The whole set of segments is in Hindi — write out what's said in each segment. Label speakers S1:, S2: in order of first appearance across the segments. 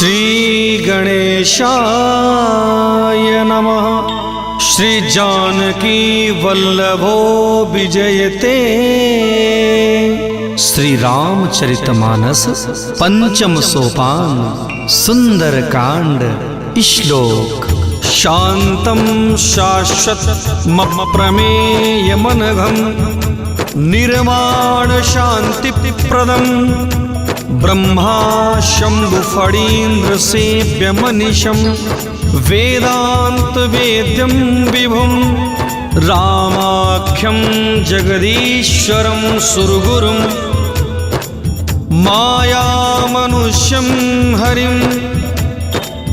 S1: श्री गणेशाय नमः। श्री जानकी वल्लभो विजयते। श्री रामचरितमानस पंचम सोपान सुंदर कांड श्लोक। शांतं शाश्वतमप्रमेयमनघं निर्माण शांतिप्रदं ब्रह्मा शंभु फणीन्द्र सेव्यमनिशं वेदांत वेद्यं विभुं रामाख्यं जगदीश्वरं सुरगुरुं मायामनुष्यं हरिं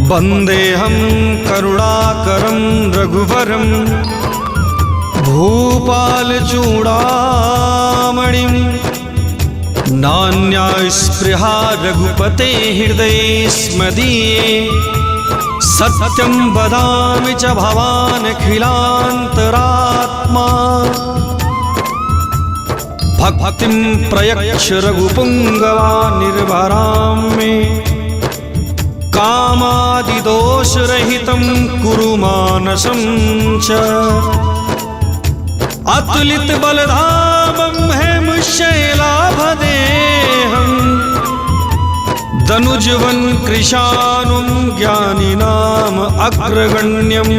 S1: वन्देऽहं करुणाकरं रघुवरं भूपालचूडामणिं नान्या स्पृहा रघुपते हृदये स्मदीये सत्यं वदामि च भवानखिलान्तरात्मा भक्तिं प्रयच्छ रघुपुङ्गवान् निर्भरां मे कामादिदोषरहितं कुरु मानसं च अतुलित बलधामं हेमशैलाभदेहं दनुजवन कृशानुं ज्ञानिनाम अग्रगण्यं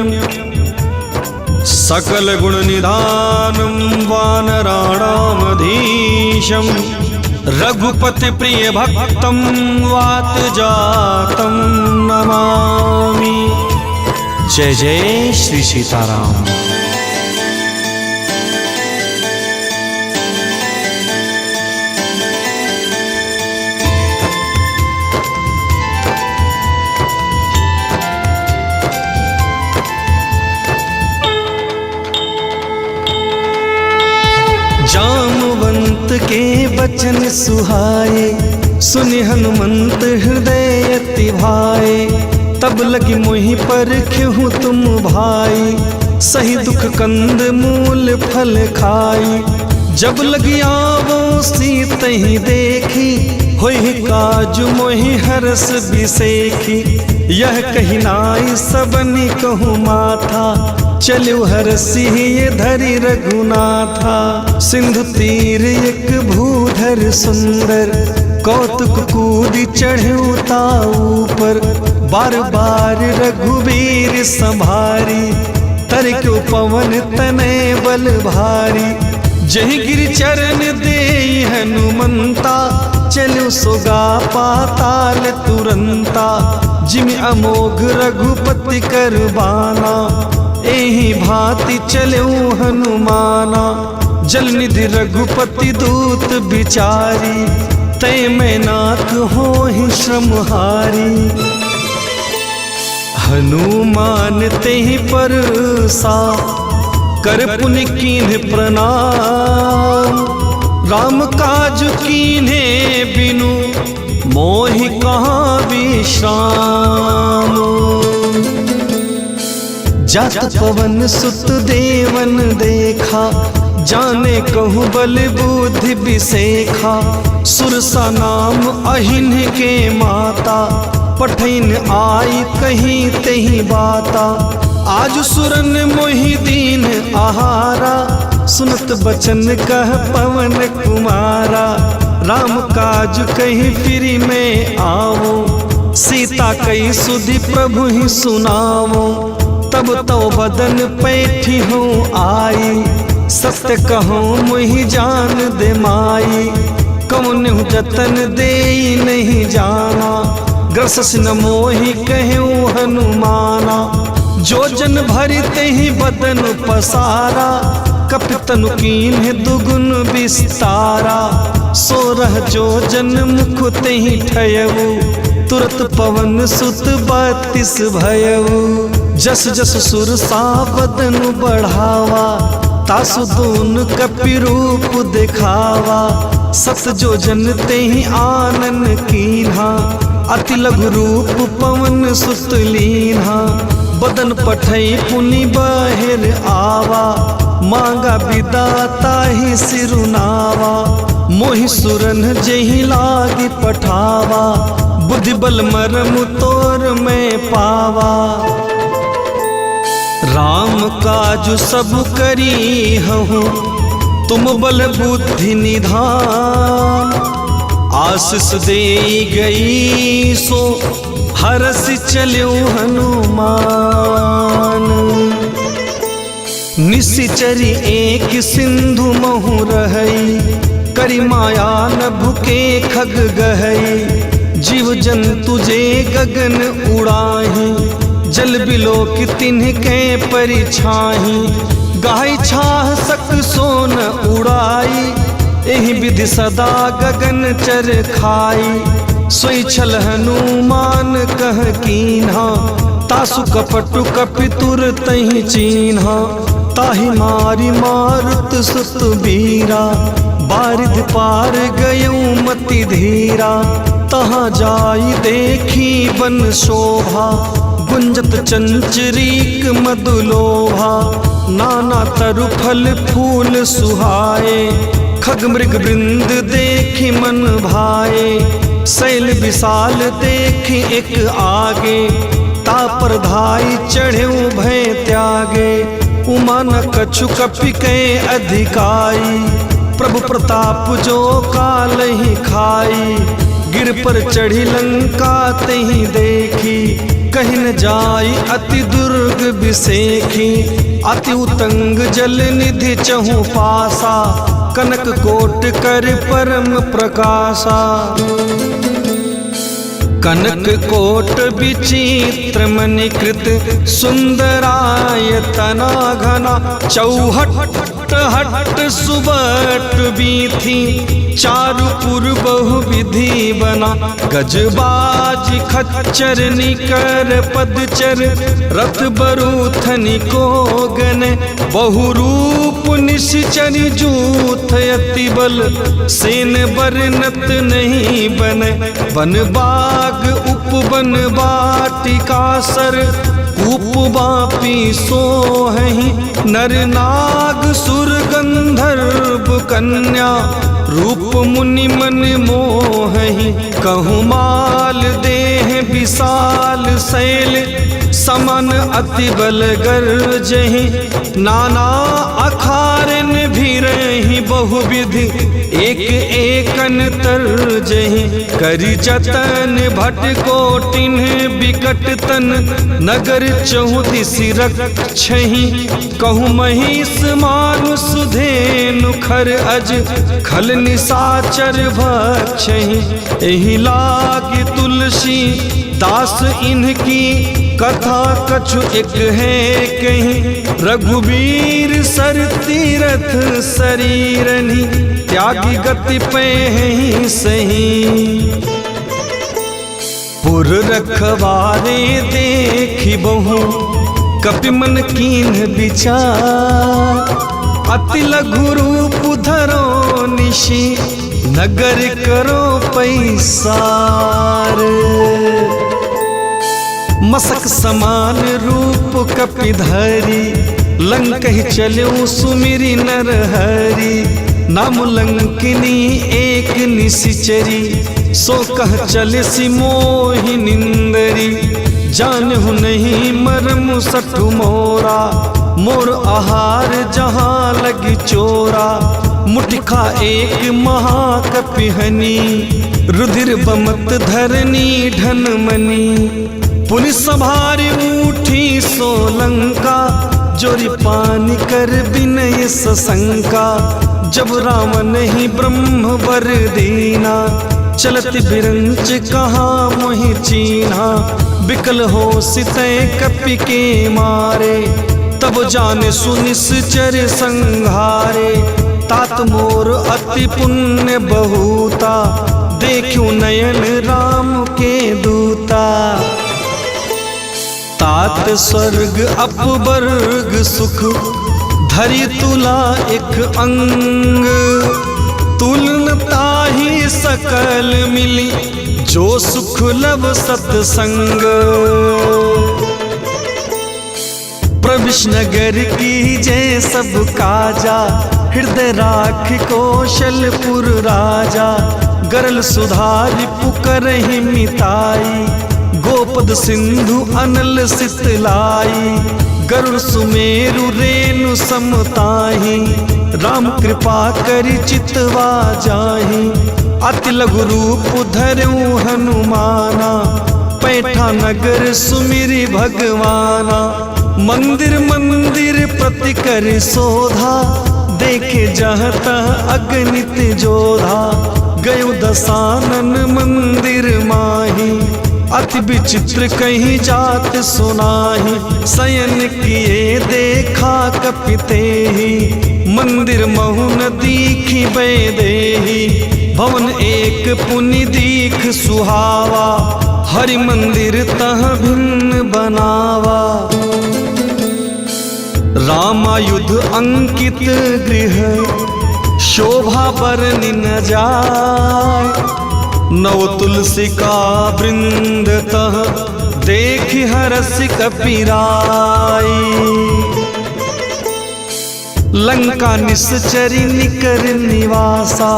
S1: सकलगुणनिधानं वानराणामधीशं रघुपति प्रिय भक्तं वातजातं नमामि। जय जय श्री सीताराम। जामवंत के बचन सुहाए सुनि हनुमंत हृदय अति भाए। तब लगी मोहि पर क्यों तुम भाई सही दुख कंद मूल फल खाई। जब लगी आवो सीत ही देखी होई काज मोहि हरस बिसेखी। यह कही नाई सबनि कहूँ माथा चलो हरसी ये धरी रघुनाथा। सिंधु तीर एक भूधर सुंदर कौतुक कूदी चढ़ता ऊपर। बार बार रघुवीर संभारी तर क्यों पवन तने बल भारी। जहि गिर चरण दे हनुमंता चलो सोगा पाताल तुरंता। जिम अमोघ रघुपति करबाना एहि भांति चलो हनुमाना। जल निधि रघुपति दूत बिचारी तय में नाथ होहि श्रमहारी। हनुमान तेहि परसा कर पुनि कीन्ह प्रणाम। राम काज कीन्हे बिनु मोहि कहाँ विश्राम। जात पवन सुत देवन देखा जाने कहूँ बल बुद्धि बिसेखा। सुरसा नाम अहिन के माता पठैन आई कहीं तेहि बाता। आज सुरन मोहि दीन आहारा सुनत बचन कह पवन कुमारा। राम काज कहीं फिरी में आवो सीता कई सुधि प्रभु ही सुनावो। तब तो बदन पैठी हूँ आई सत्य कहूँ मुहि जान दे माई। कौन जतन दे नहीं जाना ग्रसस न मोहि कहूँ हनुमाना। जो जन भरते ही बदन पसारा कपितनु कीन्ह दुगुन विस्तारा। 16 जो जन मुख तेहि ठयऊ तुरत पवन सुत 32 भयऊ। जस जस सुरसा बदन बढ़ावा तासु दून कपि रूप दिखावा। सत जो जन तेहि आनन कीन्हा अति लघु रूप पवन सुत लीन्हा। बदन पठई पुनि बाहिर आवा मांगा विदाता ही सिरुनावा, मोहि सुरन जेहि लागी पठावा, बुद्धि बल मरम तोर में पावा। राम काज सब करी हूँ, तुम बल बुद्धि निधान, आशीष दे गई सो हरस चल्यो हनुमान। निशिचरी एक सिंधु महु रहई, करी माया नभ के खग गहई, जीव जंतु जे गगन उड़ाही, जल बिलोक तिन्हके परिछाही, गाय छाह सक सोन उड़ाई, एहि विधि सदा गगन चर खाई। सोई छल हनुमान कह कीन्हा, तासु कपटु कपितुर तहि चीन्हा, ताहि मारी मारुत सुत बीरा, बारिध पार गयऊ मति धीरा, तहाँ जाई देखी बन शोभा, गुंजत चंचरीक मधुलोभा, नाना तरु फल फूल सुहाए, खग मृग वृंद देखी मन भाए, शैल विशाल देखी एक आगे, तापर धाई चढ़े भय त्यागे, उमा न कछु कपि के अधिकाई, प्रभु प्रताप जो काल ही खाई, गिर पर चढ़ी लंका तही देखी, कहीं न जाई अति दुर्ग बिसेखी, अति उतंग जल निधि चहु पासा, कनक कोट कर परम प्रकाशा। कनक कोट विचित्र मणिकृत, सुंदरायतना घना, चौहट हट सुबट बीथी, चारुपुर बहु विधि बना, गजबाज खच्चर निकर पदचर, रथ बरूथनि को गन, बहुरूप निश्चर जूथ अति बल, सेन बरनत नहीं बन, बन बाग उपवन बाटिका सर, उपवापी सोहहि, नर नाग सुर गंधर्व कन्या, रूप मुनि मन मोहहि, कहु माल देह विशाल शैल, समन अति बल गर्जहि, नाना अखारन भीरहि बहुविधि, एक एकन तरजहि, करि जतन भट कोटिन बिकट तन, नगर चहुदिसि रक्षहि, कहु महिष मानुष धेनु खर अज, खल निशाचर भक्षहि, एहि लागी तुलसी दास इनकी, कथा कछु एक है कहीं, रघुबीर सर तीरथ शरीरनि, त्यागी गति पे ही सही। पुर रखवारे देखी बहु, कपि मन कीन्ह विचार, अति लघु रूप धरो निशि, नगर करो पैसार। मसक समान रूप कपि धरी, लंकहि चल्यो सुमिरि नर हरि, नाम लंकिनी एक निशिचरी, सो कह चलिसि मोहि निंदरी, जानहु नहीं मरम सठु मोरा, मोर आहार जहाँ लगी चोरा, मुठिखा एक महाकपिहनी, रुधिर बमत धरनी ढन मनी, पुनि सभारि उठी सोलंका, जोरी पानी कर विनय सशंका, जब राम नहीं ब्रह्म वर दीना, चलत बिरंच कहाँ मोहि चीन्हा, बिकल हो सितै कपि के मारे, तब जाने सुनिश्चर संघारे, तात मोर अति पुण्य बहुता, देखूं नयन राम के दूता। तात स्वर्ग अपवर्ग सुख, धरि तुला एक अंग, तुलनता ही सकल मिली, जो सुख लब सत्संग। प्रविश नगर की जय सब काजा, हृदय राख कौशलपुर राजा। गरल सुधारि पुकरहि मिताई, गोपद सिंधु अनल सितलाई। गरुड़ सुमेरु रेणु समताहि, राम कृपा करि चितवा जाहि। अति लघु रूप धरऊ हनुमाना, पैठा नगर सुमिरि भगवाना। मंदिर मंदिर प्रति कर शोधा, देखे जहाँ तहाँ अगणित जोधा। गयो दसानन मंदिर माही, अति विचित्र कहीं जात सुनाही। शयन किए देखा कपिते ही, मंदिर महु न दीखी बैदेही। भवन एक पुनि दीख सुहावा, हरि मंदिर तह भिन्न बनावा। रामायुध अंकित गृह, शोभा बरनि न जाय। नव तुलसी का वृंद तह, देखि हरसि कपिराई। लंका निश्चरी निकर निवासा,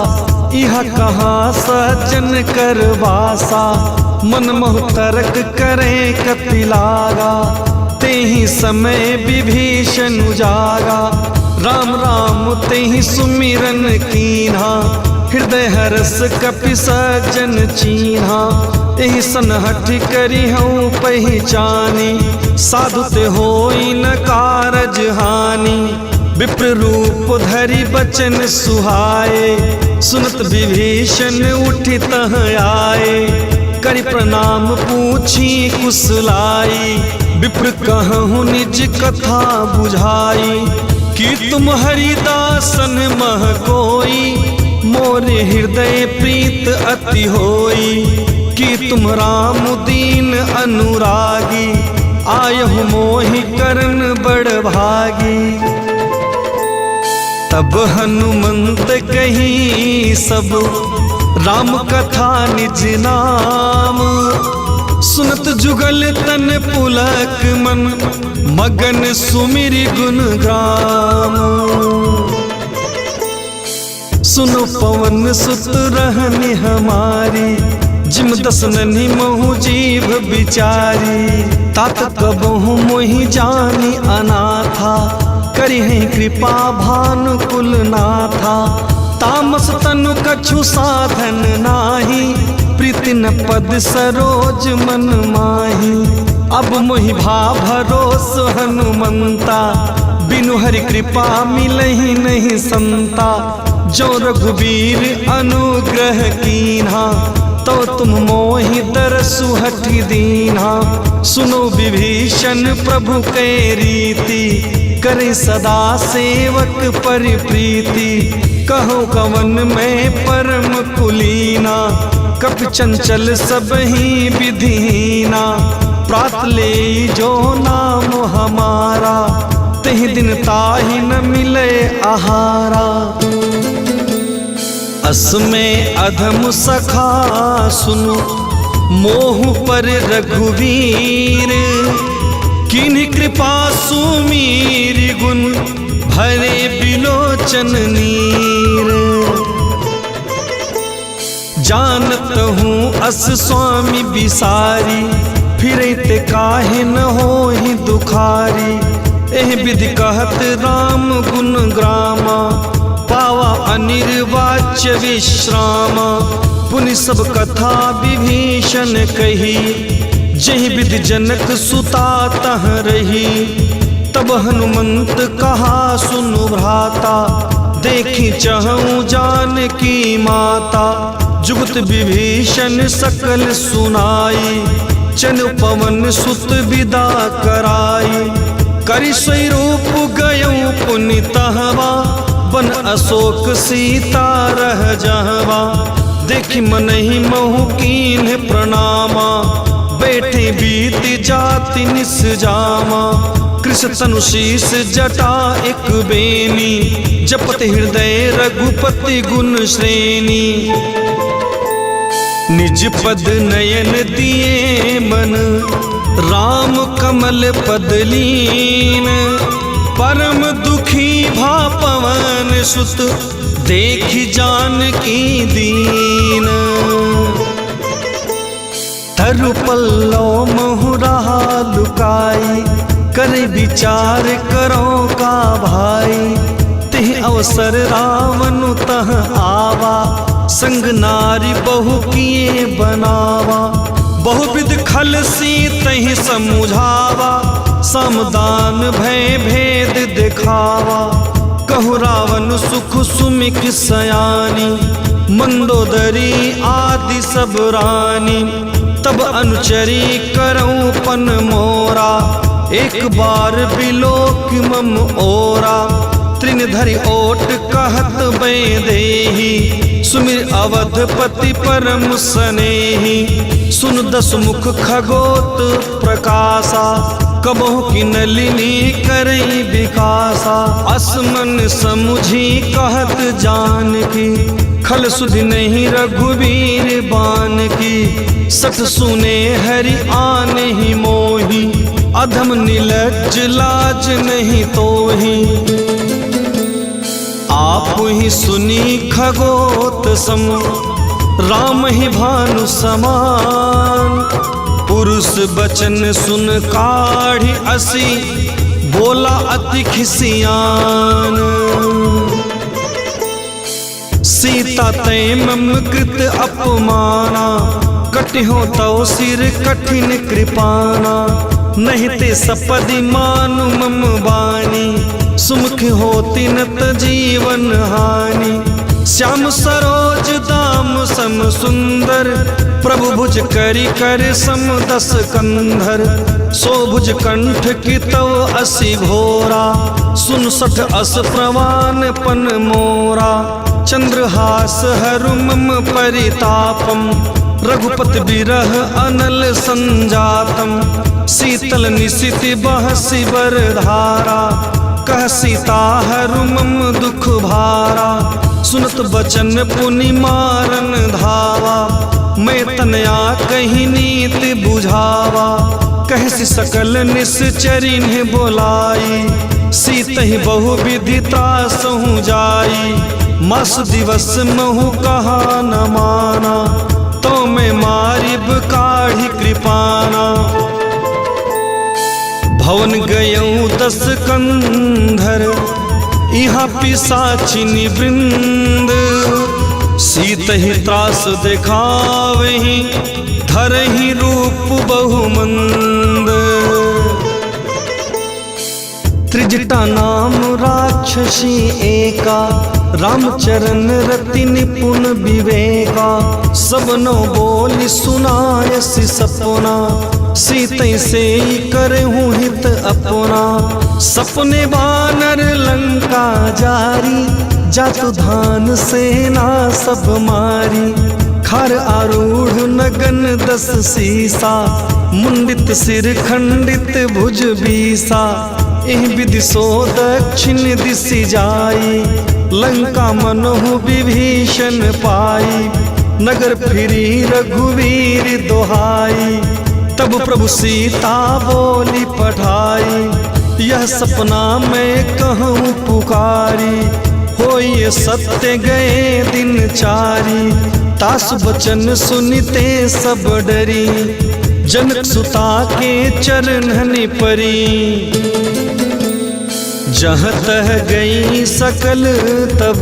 S1: यह कहाँ सज्जन कर वासा। मन मोह तर्क करे कपिलागा, तेहि समय विभीषण उजागा। राम राम तेहि सुमिरन कीन्हा, हृदय हरस कपि सज्जन चीन्हा। एहि सनहठ करि हऊँ पहिचानी, साधु ते होई न कारज हानि। विप्र रूप धरि बचन सुहाए, सुनत विभीषण उठि तह आए। करि प्रणाम पूछी कुशलाई, विप्र कहूँ निज कथा बुझाई। कि तुम हरिदासन मह कोई, मोरे हृदय प्रीत अति होई। कि तुम राम दीन अनुरागी, आयहु मोहि करन बड़ भागी। तब हनुमंत कही सब, राम कथा निज नाम। सुनत जुगल तन पुलक मन, मगन सुमिरि गुण ग्राम। सुनो पवन सुत रहनि हमारी, जिम दसननि महु जीव बिचारी। तात कबहु मोहि जानि अनाथा, करिहि कृपा भानुकुल नाथा। तामस तनु कछु साधन नाही, प्रीति न पद सरोज मन माही। अब मोहि भा भरोस हनुमंता, बिनु हरि कृपा मिलहि नहीं संता। जो रघुबीर अनुग्रह कीन्हा, तो तुम मोहि दरसु हठि दीन्हा। सुनो विभीषण प्रभु कै रीति, करे सदा सेवक पर प्रीति। कहो कवन में परम कुलीना, कपि चंचल सब ही विधिहीना। प्रात ले जो नाम हमारा, तेहि दिन ताहि न मिले आहारा। अस में अधम सखा सुनु, मोह पर रघुवीर। किन्हि कृपा सुमीर गुण, भरे बिलोचन नीर। जानत हूँ अस स्वामी बिसारी, फिरते काहे न होहि दुखारी। एह विधि कहत राम गुण ग्रामा, पावा अनिर्वाच्य विश्रामा। पुनि सब कथा विभीषण कही, जहि विधि जनक सुता तह रही। तब हनुमंत कहा सुनु भ्राता, देखी चहूँ जानकी माता। जुगत विभीषण सकल सुनाई, चनु पवन सुत विदा कराई। करि सोई रूप गयऊ पुनि तहवा, बन अशोक सीता रह जहवा। देखि मनहि महु कीन्ह प्रणामा, बैठे बीति जाति निस जामा। कृष तनु शीस जटा एक बेनी, जपत हृदय रघुपति गुण श्रेणी। निज पद नयन दिए मन, राम कमल पदलीन, परम दुखी भा पवन सुत, देखी जानकी दीन। तरु पल्लव महुरहा लुकाई, करे विचार करो का भाई। तिह अवसर रावण तह आवा, संग नारी बहु किए बनावा। बहुविध खल सी तहि समुझावा, समदान भय भेद दिखावा। कहु रावण सुख सुमिक सयानी, मंदोदरी आदि सब रानी। तब अनुचरी करऊं पन मोरा, एक बार बिलोक मम ओरा। त्रिनधरि ओट कहत बै देही, सुमिर अवधपति परम सनेही। सुन दस मुख खगोत प्रकाशा, कबहु की नलिनी करई विकासा। असमन समुझी कहत जानकी, खल सुधि नहीं रघुवीर बान की। सत सुने हरि आन ही मोही, अधम निलज्ज लाज नहीं तोही। आप ही सुनी खगोत सम, राम ही भानु समान। पुरुष बचन सुन काढ़ी असी, बोला अति खिसियान। सीता तय मम कृत अपमाना, कटिहो तव सिर कठिन कृपाना। नहीं ते सपदि मानु मम बानी, सुमुख होती नत जीवन हानि। श्याम सरोज दाम सम सुंदर, प्रभु भुज करी कर सम दस कंधर। सो भुज कंठ की तव असी घोरा, सुन सठ अस प्रवान पन मोरा। चंद्रहास हरु मम परितापम, रघुपति बिरह अनल संजातम। शीतल निशिति बहसी बरधारा, कह सीता हरु मम दुख भारा। सुनत बचन पुनि मारन धावा, मैं तनया कहीं नीति बुझावा। कहसी सकल निश्चरी ने बोलाई, सीत ही बहु विधि त्रासहु जाई। मास दिवस महु कहा न माना, तो मैं मारिब काढ़ी कृपाना। भवन गयऊँ दस कंधर, यहाँ पिशाचिनी वृंद। सीत ही त्रास दिखावही, धरहि रूप बहुमंद। त्रिजटा नाम राक्षसी एका, रामचरण रति निपुण विवेका। सबनो बोली सुनायसी सपना, सीतै से करहूँ हित अपना। सपने वानर लंका जारी, जातु धान सेना सब मारी। खर आरूढ़ नगन दस सीसा, मुंडित सिर खंडित भुज बीसा। एह विधि सो दक्षिण दिशि जाई, लंका मनहु विभीषण पाई। नगर फिरी रघुवीर दोहाई, तब प्रभु सीता बोली पठाई। यह सपना मैं कहूँ पुकारी, हो ये सत्य गए दिन चारी। तासु बचन सुनते सब डरी, जनक सुता के चरणनि परी। जहाँ तह गई सकल तब,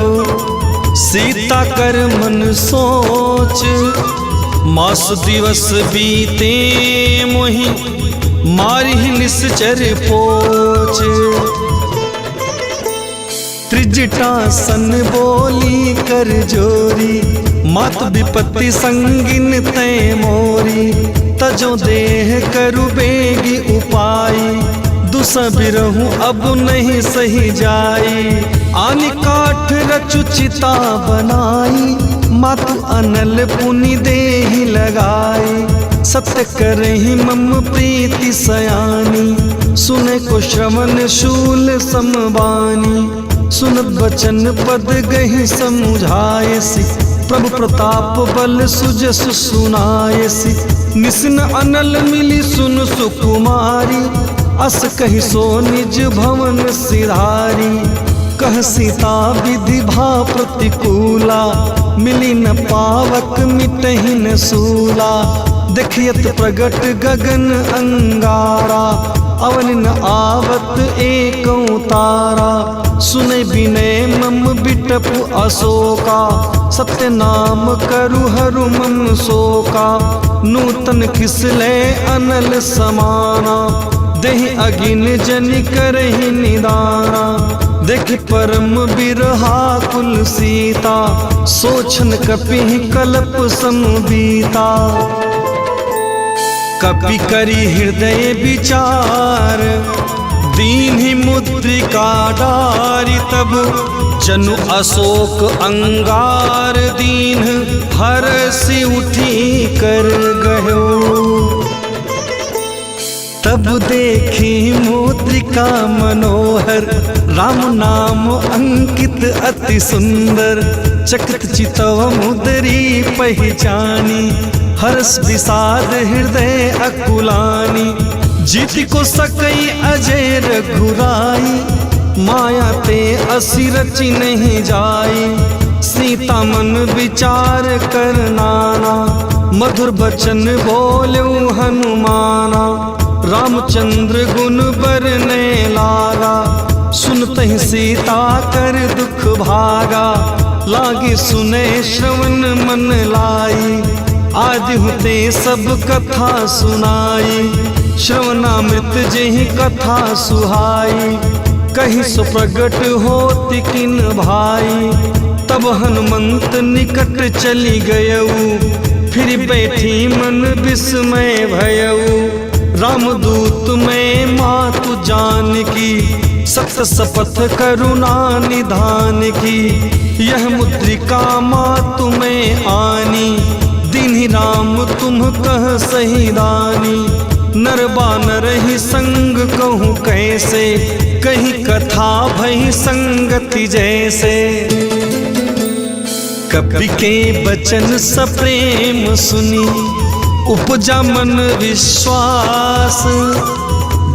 S1: सीता कर मन सोच। मास दिवस बीते मोहि, मारिहि निश्चर पोच। त्रिजटा सन बोली कर जोरी, मात विपत्ति संगिन तय मोरी। तजो देह करु बेगी उपाई, दुसबिरहूँ अब नहीं सही जाई। आनि काठ रचु चिता बनाई, मातु अनल पुनि देहि लगाई। सत्य करहि मम प्रीति सयानी, सुने को श्रवण शूल समबानी। सुनत बचन पद गहि समुझायसी, प्रभु प्रताप बल सुजस सुनायसी, निस्न अनल मिली सुन सुकुमारी, अस कहि सो निज भवन सिधारी। कह सीता विधि भा प्रतिकूला, मिली न पावक मिटहि न सूला। देखियत प्रगट गगन अंगारा, अवन न आवत एकौ तारा। सुने विनय मम बिटपु अशोका, सत्य नाम करु हरु मम शोका। नूतन किसले अनल समाना, देहि अगिन जनि करहि निदाना। देख परम बिरहा कुल सीता, सोचन कपिहि कल्प समबीता। कपि करि हृदय विचार, दीन्हि मुद्रिका डारि। तब जनु अशोक अंगार, दीन हरसि उठी कर गयो। तब देखी मुद्रिका मनोहर, राम नाम अंकित अति सुंदर। चकित चितव मुद्री पहचानी, हर्ष विषाद हृदय अकुलानी। जीति को सकई अजय रघुराई, माया ते असि रचि नहीं जाई। सीता मन विचार कर नाना, मधुर बचन बोल्यो हनुमाना। रामचंद्र गुण बरने लागा, सुनतहि सीता कर दुख भागा। लागे सुने श्रवण मन लाई, आदि हुते सब कथा सुनाई। श्रवणामृत जेहि कथा सुहाई, कहीं सो प्रगट होति किन भाई। तब हनुमंत निकट चली गयऊ, फिर बैठी मन विस्मय भयऊ। रामदूत में मातु जानकी, सत सपथ करुणा निधान की। यह मुद्रिका मातु में आनी, दीन्हि राम तुम कह सही दानी। नर बानर ही संग कहूँ कैसे, कहीं कथा भई संगति जैसे। कपि के बचन सप्रेम सुनी, उपजा मन विश्वास।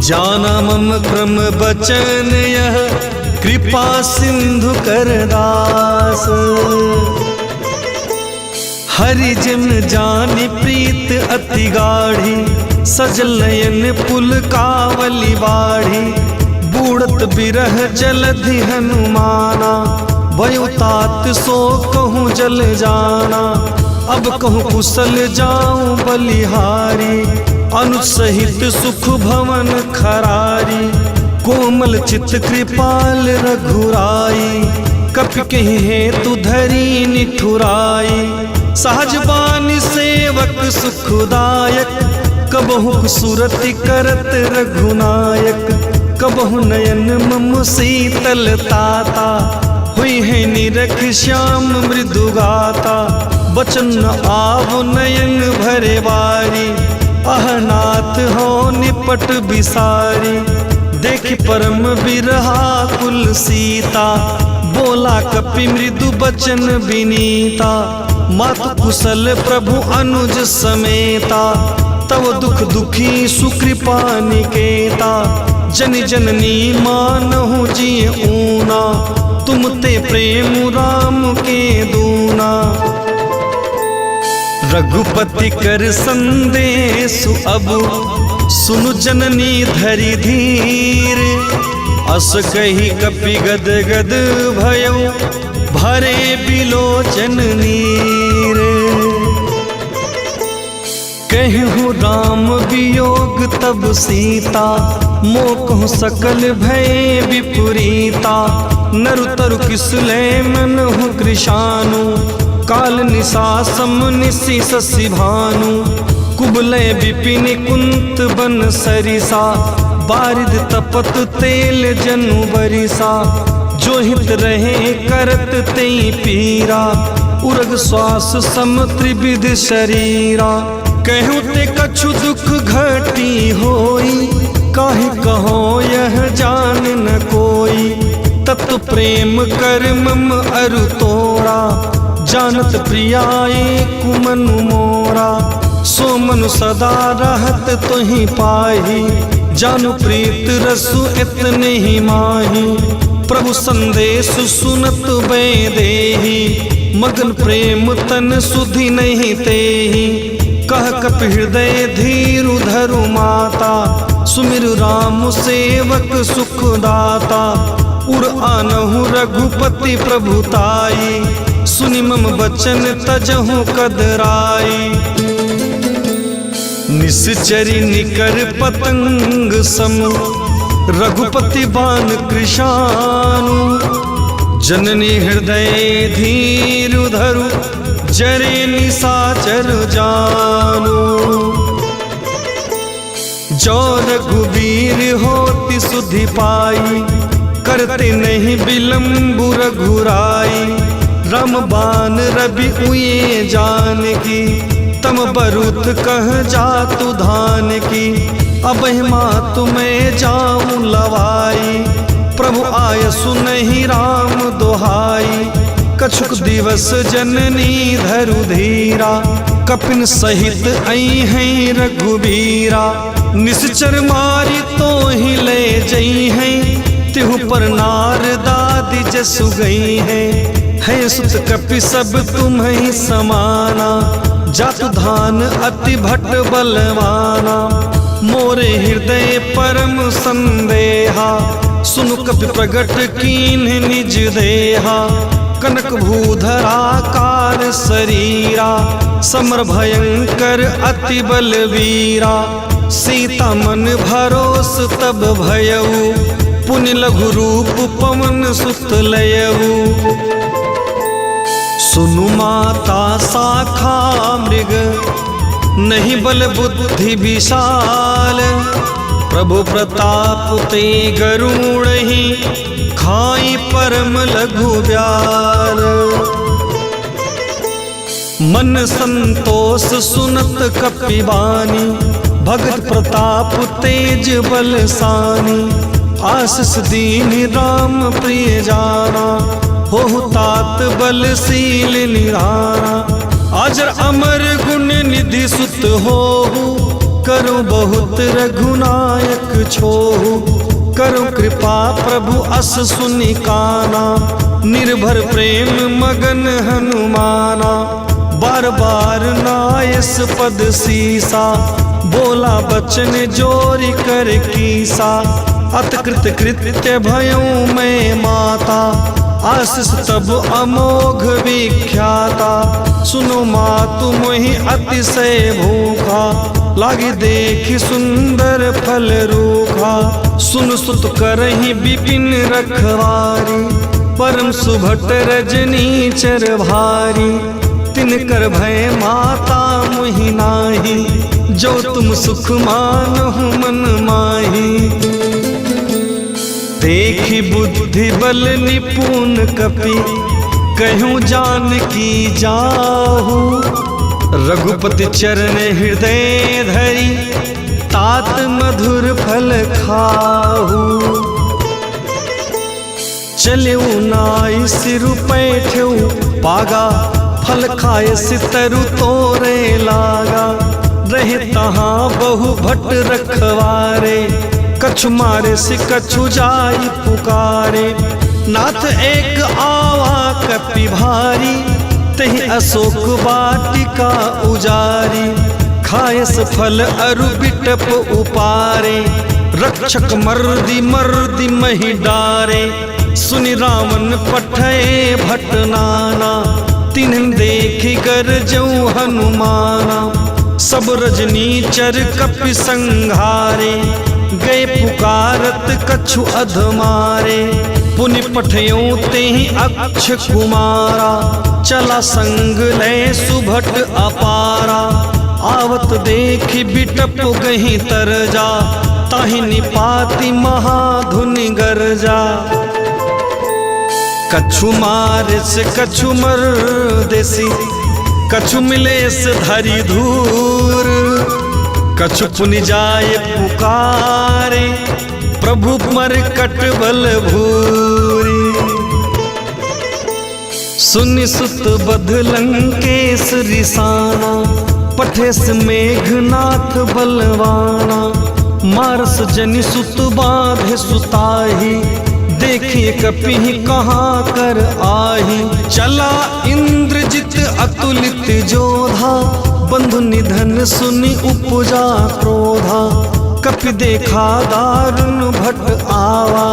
S1: जाना मम क्रम बचन यह, कृपा सिंधु कर दास। हरि जिम जानि प्रीत अति गाढ़ी, सजल नयन पुल कावली बाढ़ी। बूढ़त बिरह जलधि हनुमाना, भयो तात सो कहूँ जल जाना। अब कहूँ कुशल जाऊं बलिहारी, अनुसहित सुख भवन खरारी। कोमल चित कृपाल रघुराई, कपि कहि हेतु धरी निठुराई। सहज बानी सेवक सुखदायक, कबहु सुरति करत रघुनायक। कबहु नयन मम शीतल ताता, हुई है निरख श्याम मृदु गाता। बचन आव नयन भरे बारी, अहनाथ हो निपट बिसारी। देख परम बिरहा कुल सीता, बोला कपि मृदु बचन विनीता। मातु कुशल प्रभु अनुज समेता, तव दुख दुखी सुकृपा निकेता। जन जननी मानहु जिय ऊना, तुम ते प्रेम राम के दूना। रघुपति कर संदेशु अब, सुनु जननी धरि धीर। अस कही कपि गद गद भयो, भरे बिलोचन नीर। कहूँ राम वियोग तब सीता, मोकहु सकल भय विपरीता। नरु तरु किसले मनहु कृशानु, काल निशा सम निशि शशि भानु। कुबलय विपिन कुंत बन सरिसा, बारिद तपत तेल जनु बरिसा। जो हित रहे करत तेई पीरा, उरग श्वास सम त्रिविध शरीरा। कहूँ ते कछु दुख घटी होई, काहे कहो यह जान न कोई। तत्व प्रेम कर मम अरु तोड़ा, जानत प्रियाए कुमनु मोरा, सो मनु सदा रहत तुहि पाही, जानु प्रीत रसु इतने ही माही। प्रभु संदेश सुनत बै देही, मगन प्रेम तन सुधि नहीं तेही। कह कप हृदय धीरु धरु माता, सुमिर राम सेवक सुख दाता। उर आनहु रघुपति प्रभुताई, सुनि मम बचन तजहु कदराई। निश्चरी निकर पतंग सम, रघुपति बान कृशानु। जननी हृदय धीरु धरु, जरे निशाचर जानु। जो रघुवीर होति सुधि पाई, करते नहीं विलम्बु रघुराई। रामबान रवि उये जानकी, तम बरुत कह जातु धान की। अब मातु मैं जाऊं लवाई, प्रभु आय सुनहि राम दोहाई। कछुक दिवस जननी धरु धीरा, कपिन सहित आई हैं रघुबीरा। निश्चर मारी तो ही ले जई हैं, तिहु पर नारदादि जसु गई है सुत कपि सब तुम्हें समाना। जातु धान अति भट बलवाना, मोरे हृदय परम संदेहा। सुनु कपि प्रगट कीन निज देहा, कनक भूधराकार शरीरा। समर भयंकर अति बलवीरा, सीता मन भरोस तब भयऊ। पुनि लघु रूप पवन सुत लयऊ। सुनु माता शाखा मृग, नहीं बल बुद्धि विशाल। प्रभु प्रताप ते गरुड़ ही, खाई परम लघु ब्याल। मन संतोष सुनत कपिवानी, भगत प्रताप तेज बलसानी। आशीष दीन राम प्रिय जाना, हो तात बलशील निराना। अजर अमर गुण निधि सुत हो, करो बहुत रघुनायक छोहु। करो कृपा प्रभु अस सुनि काना, निर्भर प्रेम मगन हनुमाना। बार बार नायस पद सीसा, बोला बचन जोरी कर कीसा। अतकृत कृत्य भयऊ मैं माता, आशीष तब अमोघ विख्याता। सुनो मातु मोहि अतिशय भूखा, लागी देखी सुंदर फल रूखा। सुन सुत करहि विपिन रखवारी, परम सुभट रजनी चर भारी। तिनकर भय माता मोहि नाही, जो तुम सुख मानहु मन माही। देखी बुद्धि बल निपुण कपि, कहूँ जानकी जाहू। रघुपति चरण हृदय धरी, तात मधुर फल खाहू। चलेऊ नाई सिरु पैठऊ पागा, फल खाए सितरु तोरे लागा। रहे तहाँ बहु भट रखवारे, कछु मारे से कछु जाई पुकारे। नाथ एक आवा कपि भारी, तहि अशोक वाटिका उजारी। खायस फल अरु बिटप उपारे, रक्षक मर्दी मर्दी महि डारे। सुनि रावण पठय भट नाना, तिन्हन देखि गरजऊ हनुमाना। सब रजनीचर कपि संघारे, गए पुकारत कछु अधमारे। पुनि पठयों तेहि अक्ष कुमारा, चला संग लय सुभट अपारा। आवत देखि बिटप गही तरजा, ताहि निपाति महाधुनि गरजा। कछु मारिस कछु मर्देसी, कछु मिलेस धरि धूर। कछु पुनि जाय पुकारे, प्रभु मरकट बल भूरी। सुनि सुत बध लंकेश रिसाना, पठेस मेघनाथ बलवाना। मारस जनि सुत बाधे सुताही, देखिए कपि कहाँ कर आही। चला इंद्रजित अतुलित जोधा, बंधु निधन सुनि उपजा क्रोधा। कपि देखा दारुण भट आवा,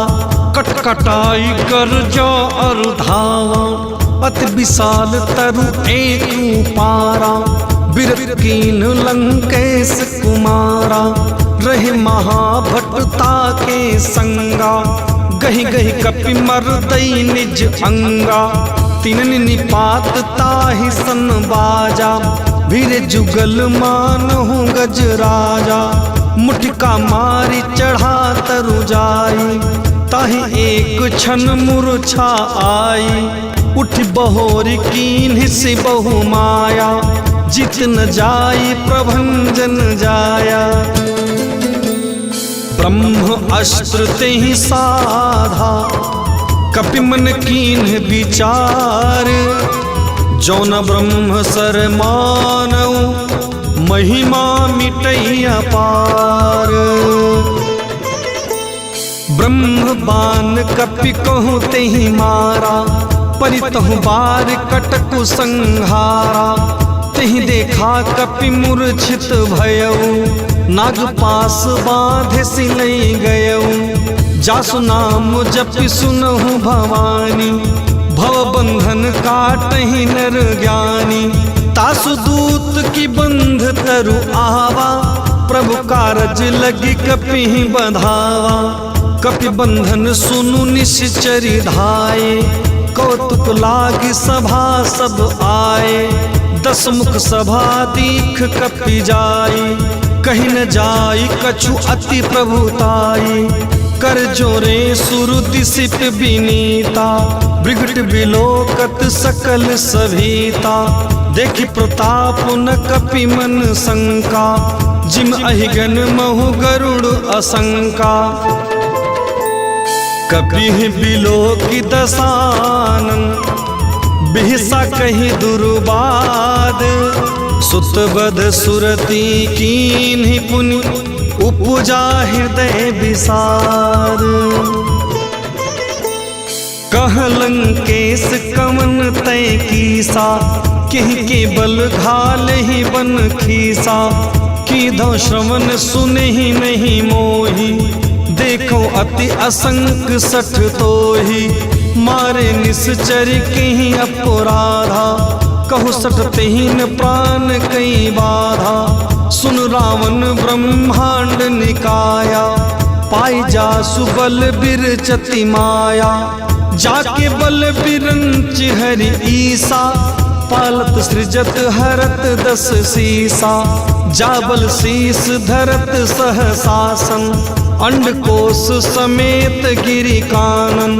S1: कटकटाई कर जो और धावा। अति विशाल तरु एक पारा, बिरत कीन लंकेश कुमारा। रहे महाभटता के संगा, गही गही कपि मर्दई निज अंगा। तिनन निपात ताहि सन बाजा, भीरे जुगल मानहु गज राजा। मुटिका मारी चढ़ा तरु जाई, ताहि एक क्षण मूर्छा आई। उठि बहोरी कीन्हि से बहु माया, जित न जाई प्रभंजन जाया। ब्रह्म अस्त्र तेहि साधा, कपि मन कीन्ह विचार। जौन ब्रह्म सर मानऊ, महिमा मिटई अपार। ब्रह्म बान कपि कहूँ तेहि मारा, परितहु बार कटकु संहारा। तेहि देखा कपि मूर्छित भयऊ, नाग पास बांधे सिलई गयऊ। जासु नाम जपि सुनहु भवानी, भव बंधन काटहि नर ज्ञानी। तासु दूत की बंध तरु आवा, प्रभु कारज लगी कपि बंधावा। कपि बंधन सुनु निश्चरी धाये, कौतुक लागी सभा सब आए। 10 मुख सभा दीख कपि जाई, कहीं न जाई कछु अति प्रभुताई। कर जोरे सुरति सिप विनीता, बिगट बिलोकत सकल सभीता। देखि प्रताप न कपि मन शंका, जिम अहिगन महु गरुड़ असंका। कपि बिलोकि दसानन, बिहसा कहि दुर्बाद। सुत बध सुरति कीन्हि पुनि, उपजा हृदय विसार। कह लंकेश कवन तय कीसा, केहि के बल घाल ही बन खीसा। कीधो श्रवण सुनहि नहीं मोही, देखो अति असंक सठ तोही। मारे निश्चर कहीं अपराधा, कहु सटतेहीन प्राण कई बाधा। सुन रावण ब्रह्मांड निकाया, पाई जासु बल बिरचति माया। जाके बल बिरंच हरि ईसा, पालत सृजत हरत 10 सीसा। जाबल शीस धरत सहसासन, अंडकोश समेत गिरि कानन।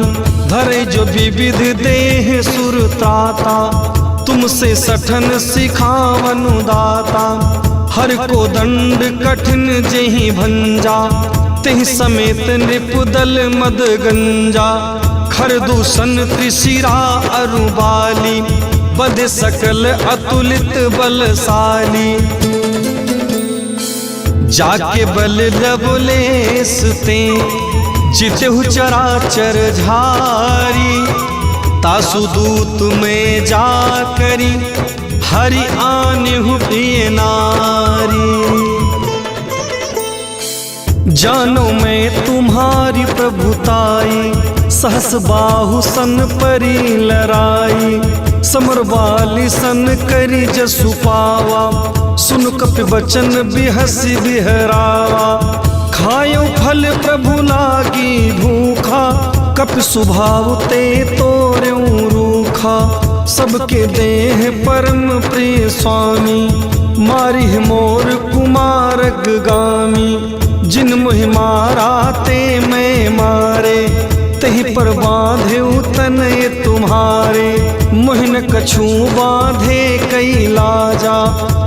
S1: धरे जो विविध देह सुरत्राता, तुमसे सठन सिखावनु दाता। हर को दंड कठिन जेहि भंजा, तेहि समेत नृपुदल मद गंजा। खरदूषण त्रिशिरा अरुबाली, बध सकल अतुलित बलशाली। जाके बल लवलेस ते, जितहु चराचर झारी। तासु दूत में जा करी, हरि आन्हु प्रिय नारी। जानो मैं तुम्हारी प्रभुताई, सहस बाहु सन परी लराई। समर वाली सन करी जसु पावा, सुन कपि बचन बिहसी बिहरावा। खायो फल प्रभु लागी भूखा, कपि स्वभाव ते तोर्यूं रूखा। सबके देह परम प्रिय स्वामी, मारिह मोर कुमारग गामी। जिन मुहि मारा ते मैं मारे, तहि पर बांधे तनय तुम्हारे। मोहिन कछु बांधे कई लाजा,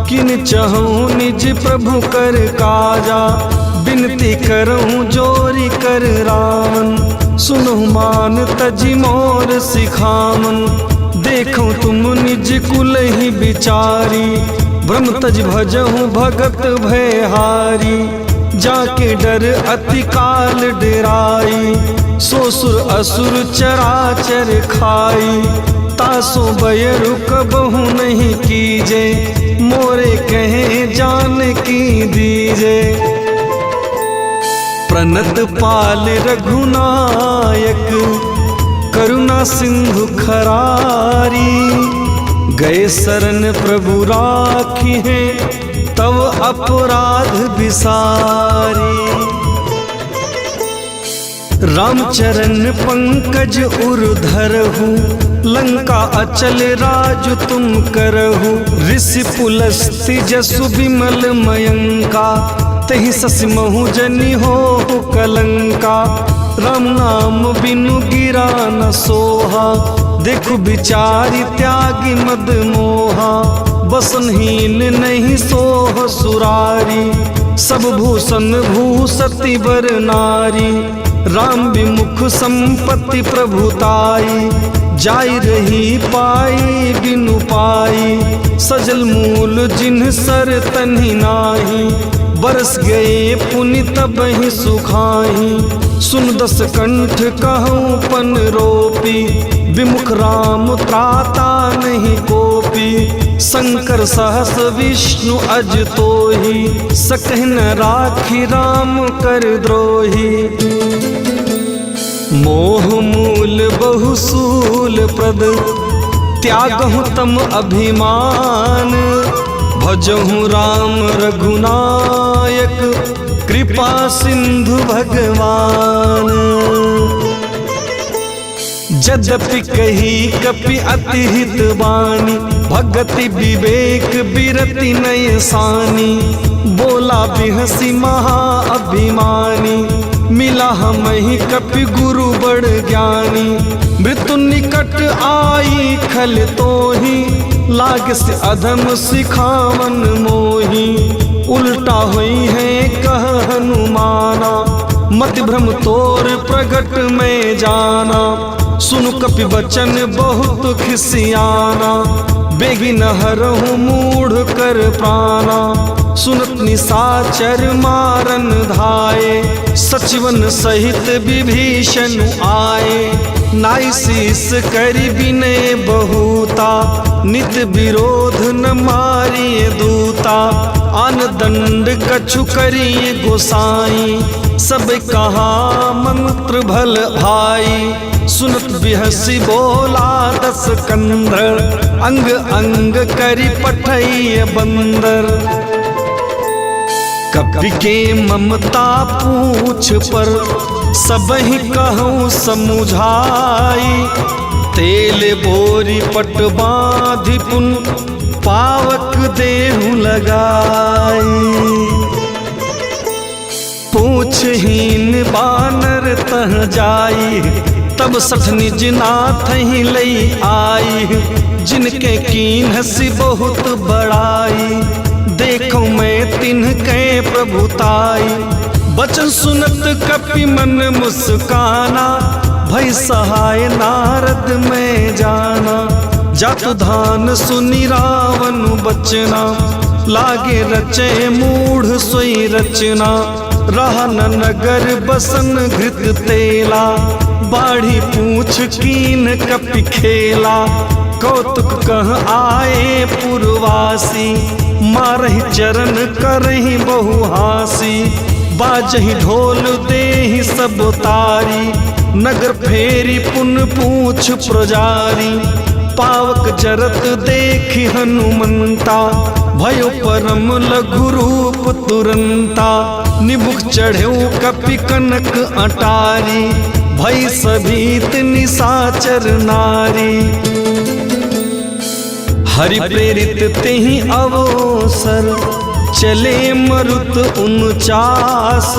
S1: किन चहूँ निज प्रभु कर काजा। बिनती करऊँ जोरी कर रामन, सुनहु मान तजि मोर सिखामन। देखो तुम निज कुल ही बिचारी, ब्रह्म तज भजहु भगत भयहारी। जाके डर अति काल डेराई, सो सुर असुर चराचर खाई। तासो बयरु कबहु नहीं कीजे, मोरे कहे जान की दीजे। प्रणत पाल रघुनायक, करुणा सिंधु खरारी। गए शरण प्रभु राखी है, तव अपराध बिसारी। रामचरण पंकज उर्धरहु, लंका अचल राज तुम करहु। ऋषि पुलस्ति जसु विमल मयंका, तहि ससि महु जनि हो कलंका। राम नाम बिनु गिरा न सोहा, देखु बिचारी त्यागी मद मोहा। बसनहीन नहीं सोह सुरारी, सब भूषण भूसति बर नारी। राम विमुख संपत्ति प्रभुताई, जाई रही पाई बिनु पाई। सजल मूल जिन्ह सर तन्हि नाही, बरस गए पुनि तबहि सुखाही। सुन दस कंठ कहूँ पन रोपी, विमुख राम त्राता नहीं कोपी। शंकर सहस विष्णु अज तोहि, सकहि न राखी राम कर द्रोही। मोह मूल बहुसूल प्रद, त्यागहु तम अभिमान। भजहु राम रघुनायक, कृपा सिंधु भगवान। यद्यपि कही कपि अति हित बानी, भगति विवेक बिरति नय सानी। बोला बिहसी महा अभिमानी, मिला हमहि कपि गुरु बड़ ज्ञानी। मृत्यु निकट आई खल तोहि, लाग से अधम सिखावन मोही। उल्टा हुई है कह हनुमाना, मति भ्रम तोर प्रगट में जाना। सुनु कपि वचन बहुत खिसियाना, बेगी न हरहु मूढ़ कर प्राणा। सुनत निशाचर मारन धाये, सचिवन सहित विभीषण आए। नाई शीस करि विनय बहुता, नित विरोध न मारिए दूता। आन दंड कछु करिए गोसाई, सब कहा मंत्र भल भाई। सुनत बिहसी बोला दस कंधर, अंग अंग करि पठइए बंदर। कपि के ममता पूछ पर, सबहि कहूँ समुझाई। तेल बोरी पट बाँधि पुन, पावक देहु लगाई। पूछहीन बानर तह जाई, तब सठ निज नाथ ही लई आई। जिनके कीन हसी बहुत बड़ाई, देखो मैं तिनके प्रभुताई। बचन सुनत कपि मन मुस्काना, भई सहाय नारद में जाना। जातु धान सुनि रावण बचना, लागे रचे मूढ़ सोई रचना। रहन नगर बसन घृत तेला, बाढ़ी पूछ कीन कपि खेला। कौतुक कह आए पुरवासी, मारहि चरण करहि बहुहासी। बाजहि ढोल देहि सब तारी, नगर फेरी पुन पूछ प्रजारी। पावक जरत देखि हनुमंता, भयो परम लघु रूप तुरंता। निमुख चढ़ेऊ कपि कनक अटारी, भई सभीत निशाचर नारी। हरि प्रेरित तेहि अवसर, चले मरुत 49।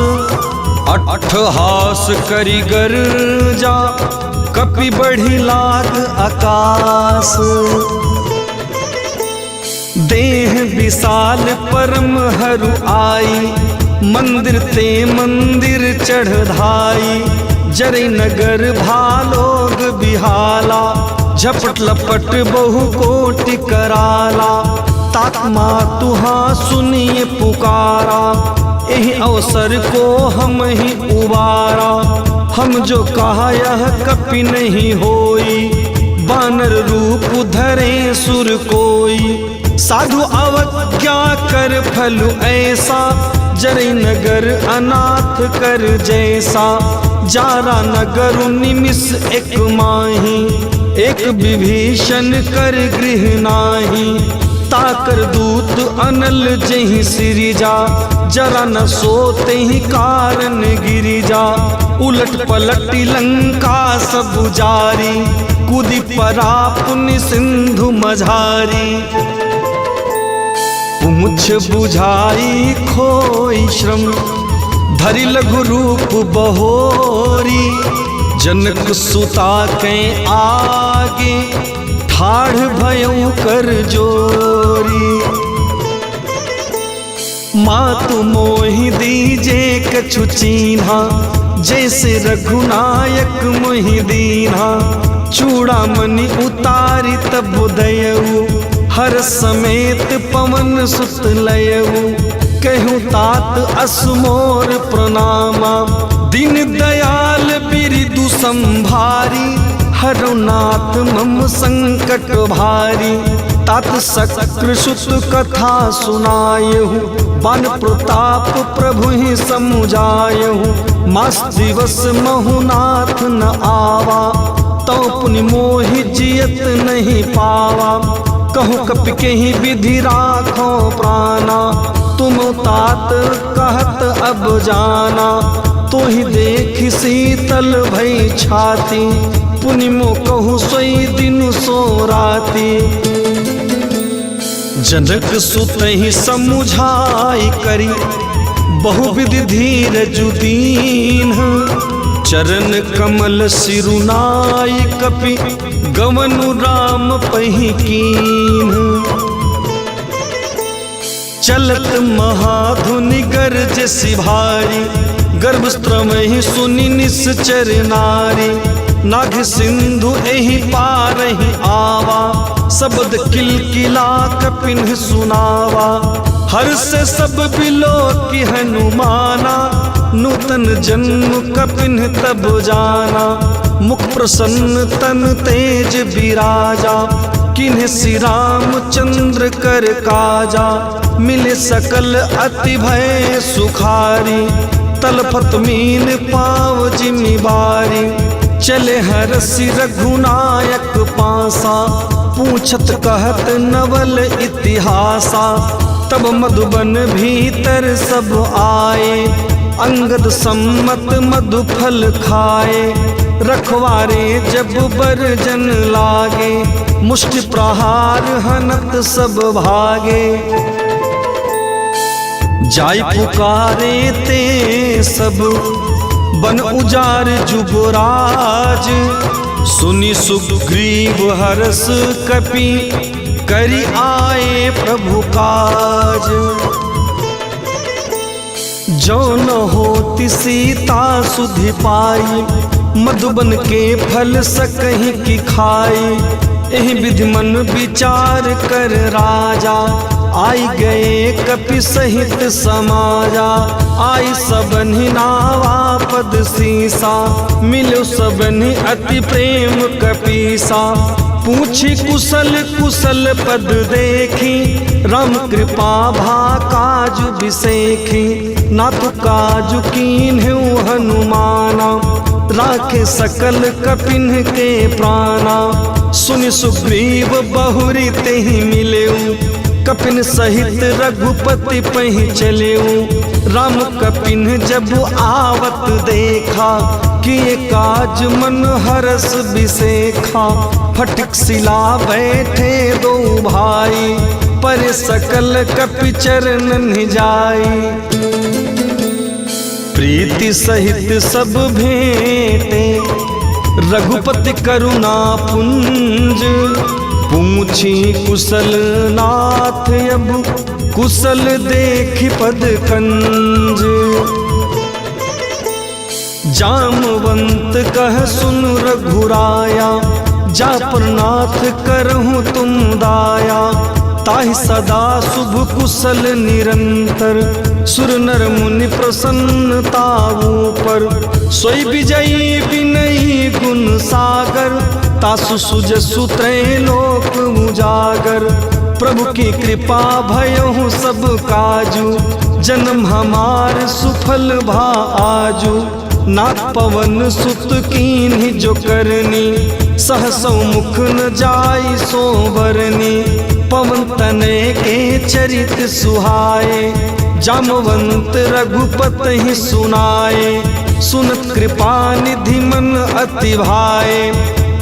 S1: अट्ठहास करि गर्जा, कपि बढ़ी लाग आकाश। देह विशाल परम हरु आई, मंदिर ते मंदिर चढ़ धाई। जरै नगर भालोग बिहाला, झपट लपट बहु कोटि कराला, तात्मा तुहा सुनिए पुकारा, यही अवसर को हम ही उबारा। हम जो कहा यह कपि नहीं होई, बानर रूप धरे सुर कोई। साधु अवज्ञा कर फल ऐसा, जरे नगर अनाथ कर जैसा। जारा नगर निमिष एक माही, एक विभीषण कर गृह नाही। ताकर दूत अनल जहि सिरिजा, जरा न सोते ही कारण गिरिजा। उलट पलटी लंका सब जारी, कूदी परा पुण्य सिंधु मझारी। पूछ बुझाई खोई श्रम, धरि लघु रूप बहोरी। जनक सुता के आगे, ठाढ़ भयउ कर जोरी। मातु मोहि दीजे कछु चीन्हा, जैसे रघुनायक मोहि दीन्हा। चूड़ामणि उतारी तब दयऊ, हर समेत पवन सुत लयऊ। कहूँ तात असमोर प्रणामा, दीन दयाल बिरिदु संभारी। हरुनाथ मम संकट भारी, तात शक्र सुत कथा सुनायहु। बन प्रताप प्रभु ही समुझायहु, मास दिवस महुनाथ न आवा। तो पुनि मोहि जियत नहीं पावा, कहूँ कपि के ही विधि राखो प्राणा। तुम तात कहत अब जाना, तो ही देख शीतल भई छाती। पुनि मो कहूँ सोई दिन सो राती। जनक सुत ही समुझाई करी, बहुविधि धीरज दीन। चरण कमल सिरुनाई कपि, गवनु राम पहि कीन। चलत महाधुनि गर्ज सिभारी, गर्भस्त्र में सुनि निश्चर नारी। नाग सिंधु एहि पार ही आवा, शब्द किलकिला कपिन सुनावा। हर से सब बिलो की हनुमाना, नूतन जन्म कपिन तब जाना। मुख प्रसन्न तन तेज विराजा, किन्ह श्री रामचंद्र कर काजा। मिले सकल अति भय सुखारी, तलफत मीन पाव जिम्मेवारी। चले हरसि रघुनायक पासा, पूछत कहत नवल इतिहासा। तब मधुबन भीतर सब आए, अंगद सम्मत मधु फल खाए। रखवारे जब बरजन लागे, मुष्टि प्रहार हनत सब भागे। जाय पुकारे ते सब, बन उजार जुबराज। सुनि सुग्रीव हरस कपि, करि आए प्रभु काज। जो न होति सीता सुधि पाई, मधुबन के फल सकहि की खाई। एहि विधि मन विचार कर राजा, आई गए कपि सहित समाजा। आई सबनि नावा पद सीसा, मिलो सबनि अति प्रेम कपीसा। पूछी कुशल कुशल पद देखी, राम कृपा भा काजु बिसेखी। नाथ काजु कीन्हु हनुमाना, राखे सकल कपिन के प्राणा। सुनि सुग्रीव बहुरी तेहि मिलेऊ, कपिन सहित रघुपति पहि चलेऊ। राम कपिन जब आवत देखा, किए काज मन हरस बिसेखा। फटक सिला बैठे दो भाई, पर सकल कपि चरणन जाई। प्रीति सहित सब भेंटे, रघुपति करुणा पुंज। पूछी कुशल नाथ अब, कुशल देखि पद कंज। जामवंत कह सुन रघुराया, जा परनाथ करहूँ तुम दाया, ताहि सदा शुभ कुशल निरंतर। सुर नर मुनि प्रसन्नताऊ पर, सोई विजयी विनयी गुण सागर। तासु सुजसु त्रैलोक उजागर, प्रभु की कृपा भयहु सब काजू। जन्म हमार सुफल भा आजू, नाथ पवन सुत कीन्ही जो करनी। सहसौ मुख न जाई सो बरनी, पवन तनय के चरित सुहाए। जामवंत रघुपति सुनाए, सुनत कृपा निधि मन अति भाए।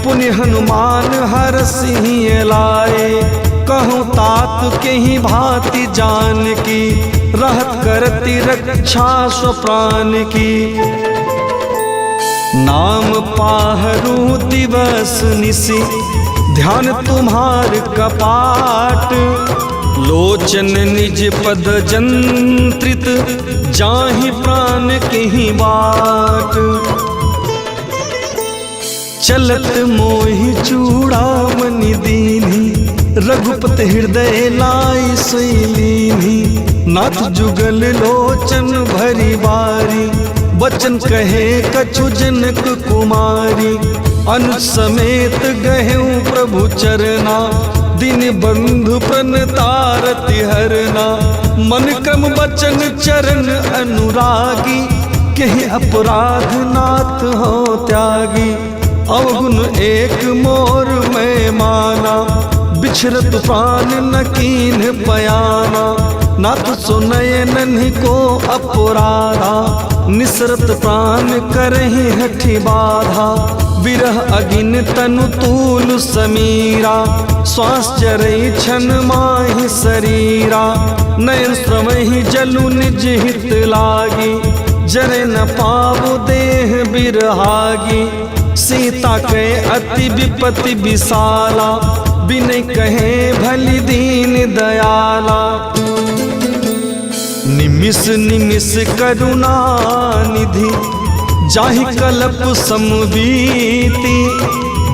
S1: पुण्य हनुमान हरषि लाए, कहूँ तात के ही भांति जान की। रहत करती रक्षा स्व प्राण की, नाम पाहरू दिवस निशि। ध्यान तुम्हार कपाट, लोचन निज पद जंत्रित। जाहि प्राण के ही बाट, चलत मोहि चूड़ामणि दीन्ही। रघुपति हृदय लाई सोई, नाथ जुगल लोचन भरी बारी। बचन कहे कछु जनक कुमारी, अनुज समेत गहेऊ प्रभु चरना। दिन बंधु प्रणतारति हरना, मन क्रम बचन चरण अनुरागी। कहीं अपराध नाथ हो त्यागी, अवगुण एक मोर में माना। बिछरत प्राण न कीन पयाना, नाथ सुनय नन्ही को अपराधा। निसरत प्राण करहि हठि बाधा, विरह अगिन तनु तूल समीरा। श्वास चरई छन माहि शरीरा, नयन श्रमहि जलु निज हित लागी। जरे न पावु देह बिरहागी, सीता के अति विपति विशाला। बिन कहे भली दीन दयाला, निमिष निमिष करुणा निधि। जाहि कल्प समबीति,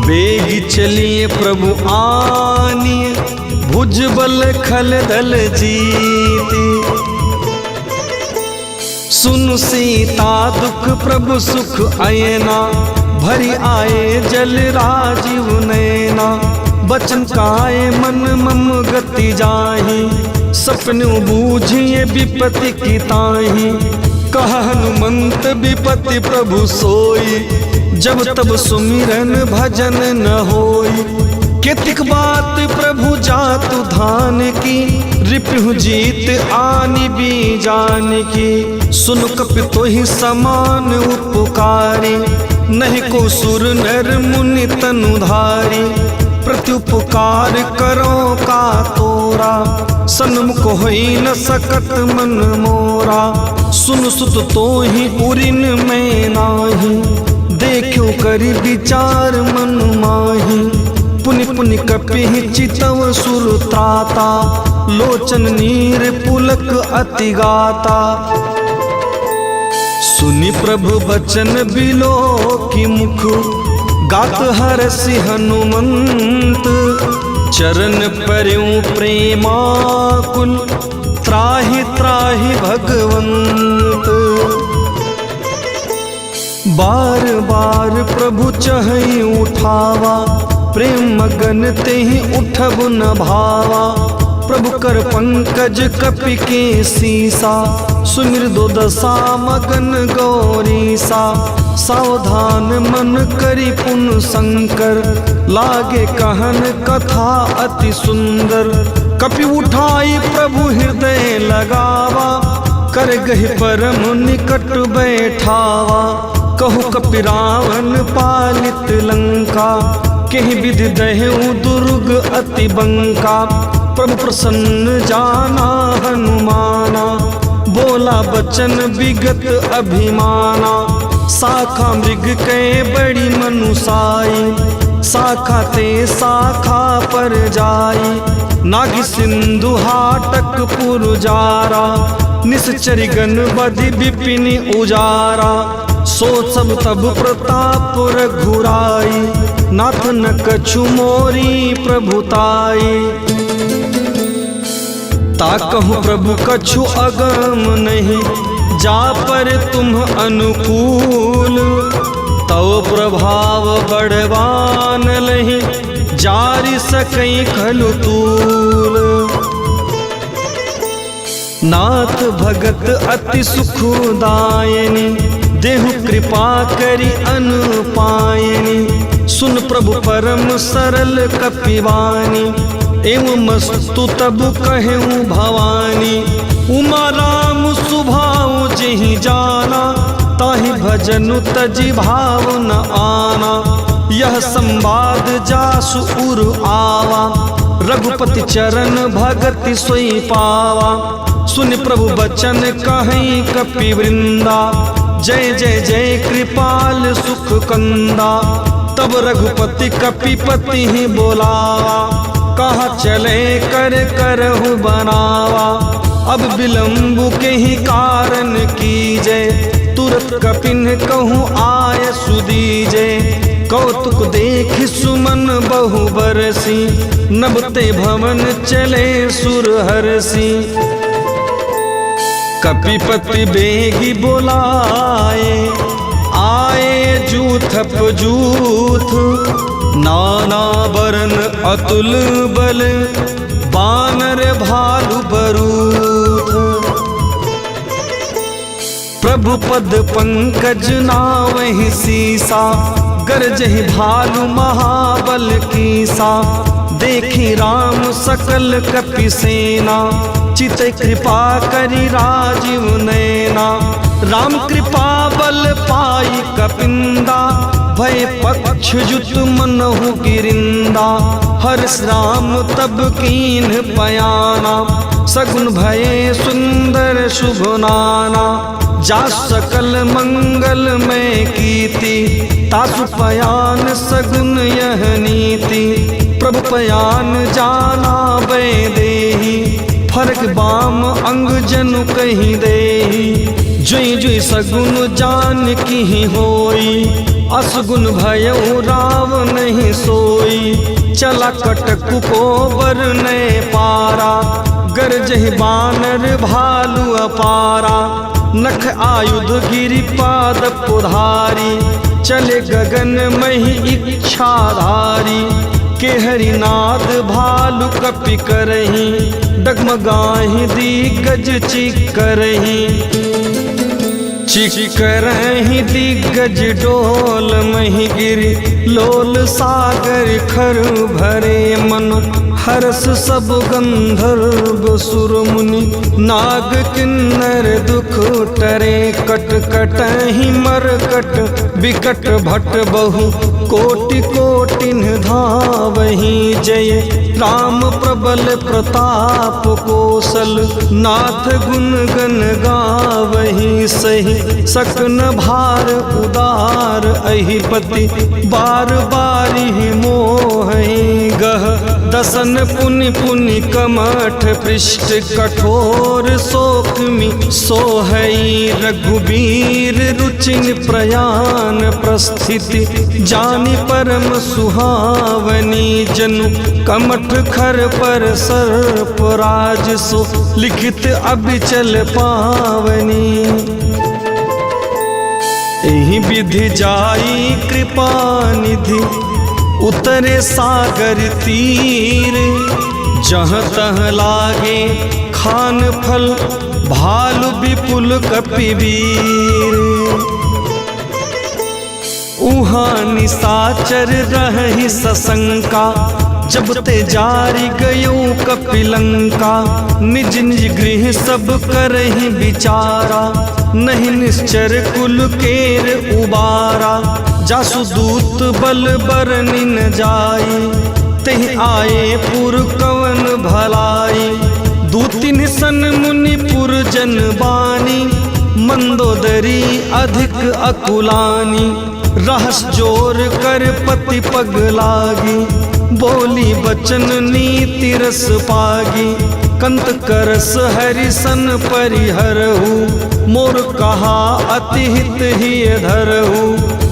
S1: बेगी चलिए प्रभु आनिए। भुज बल खल दल जीती, सुन सीता दुख प्रभु सुख अयना। भरी आए जल राजीव नैना, बचन काए मन मम गति जाहि। सपनु बूझिए विपति की ताहि, कह हनुमंत विपति प्रभु सोई। जब तब सुमिरन भजन न होई, केतिक बात प्रभु जातु धान की। रिपुहु जीत आनि बीजान की, सुन कपि तोहि समान उपकारी। नहीं को सुर नर मुनि तनुधारी, प्रत्युपकार करो का तोरा। सन्मुख होई न सकत मन मोरा, सुन सुत तो ही उरिन में नाही। देखो करि विचार मन माही, पुनि पुनि कपि चितव सुर त्राता। लोचन नीर पुलक अति गाता, सुनि प्रभु बचन बिलो की मुख। गात हरषि हनुमंत, चरण पर्यों प्रेमाकुल। त्राहि त्राहि भगवंत, बार बार प्रभु चहई उठावा। प्रेम मगन तेहि उठब न भावा। प्रभु कर पंकज कपि के सीसा, सुमिर दो दशा मगन गौरीसा। सावधान मन करि पुन शंकर, लागे कहन कथा अति सुंदर। कपि उठाई प्रभु हृदय लगावा, कर गहि परम निकट बैठावा। कहु कपि रावण पालित लंका, केहि विधि दहेउ दुर्ग अति बंका। प्रभु प्रसन्न जाना हनुमाना, बोला बचन विगत अभिमाना। शाखा मृग के बड़ी मनुसाई, शाखा ते शाखा पर जाई। नागी सिंधु हाटक पुरजारा, निश्चरी गण बधि विपिन उजारा। सो सब तब प्रताप रघुराई, नाथ न कछु मोरी प्रभुताई। ताकहु प्रभु कछु अगम नहीं, जा पर तुम अनुकूल। तव प्रभाव बड़वान लहि, जारि सकई खलु तूल। नाथ भगत अति सुखदायनी, देहु कृपा करि अनुपायनी। सुन प्रभु परम सरल कपिवानी, एवं मस्तु तब कहूँ भवानी। उमा राम सुभाऊ जेहि जाना, ताहि भजनु तजि भाव न आना। यह संवाद जासु उर आवा, रघुपति चरण भगति सोई पावा। सुन प्रभु बचन कहीं कपि वृंदा, जय जय जय कृपाल सुख कंदा। तब रघुपति कपिपति ही बोलावा, कहा चले कर करहु बनावा। अब विलंबु के ही कारण कीजे, तुरत कपिन कहूँ आय सुदीजे। कौतुक देख सुमन बहु बरसी, नबते भवन चले सुरहरसी। कपिपति बेगी बोलाए, आए जूथप जूथ। नाना बरन अतुल बल, बानर भालु बरूथ। प्रभु पद पंकज नावहि सीसा, गरजहि भालु महाबल कीसा। देखी राम सकल कपि सेना, चित कृपा करि राजीव नैना। राम कृपा बल पाई कपिंदा, भय पक्ष जुत मनहु गिरिंदा। हर्ष राम तब कीन पयाना, सगुन भये सुंदर शुभ नाना। जा सकल मंगल में कीति, तासु पयान सगुन यह नीति। प्रभु पयान जाना बै देही, फरक बाम अंग जनु कहीं देही। जुई जुई सगुन जान की होई, असगुन भयउ राव नहीं सोई। चला कटकु को बर ने पारा, गरजहि बानर भालु अपारा। नख आयुध गिरि पाद पुधारी, चले गगन मही इच्छाधारी। के हरिनाद भालु कपि करही, डगमगाहि दिग्गज चिकरही। चिकरहि दिग्गज डोल मही गिरि, लोल सागर खर भरे मन। हरस सब गंधर्व सुर मुनि, नाग किन्नर दुख टरे। कट कटहि मरकट बिकट भट बहु, कोटि कोटिन धावहि जय। राम प्रबल प्रताप कौशल, नाथ गुण गण गावहि सही। सकन भार उदार अहिपति, बार बारी मोहि गह। दसन पुनि पुनि कमठ पृष्ठ, कठोर शोकमि सोहई। रघुबीर रुचिन प्रयाण प्रस्थिति, जानि परम सुहावनी। जनु कमठ खर पर सर्प राज, सो लिखित अबिचल पावनी। एहि विधि जाई कृपा निधि, उतरे सागर तीर। जहाँ तहाँ लागे खान फल, भालु विपुल कपिवीर। उहाँ निसाचर रहि सशंका, जब ते जारी गयो कपिलंका। निज निज गृह सब करहि विचारा, नहीं निश्चर कुल केर उबारा। जासु दूत बल बरनि न जाई, तेहि आए पुर कवन भलाई। दूतिन सन मुनि पुर जन बानी, मंदोदरी अधिक अकुलानी। रहस जोर कर पति पग लागी, बोली बचन नीति रस पागी। कंत करस हरिसन परिहरहु, मोर कहा अति हित ही धरहु।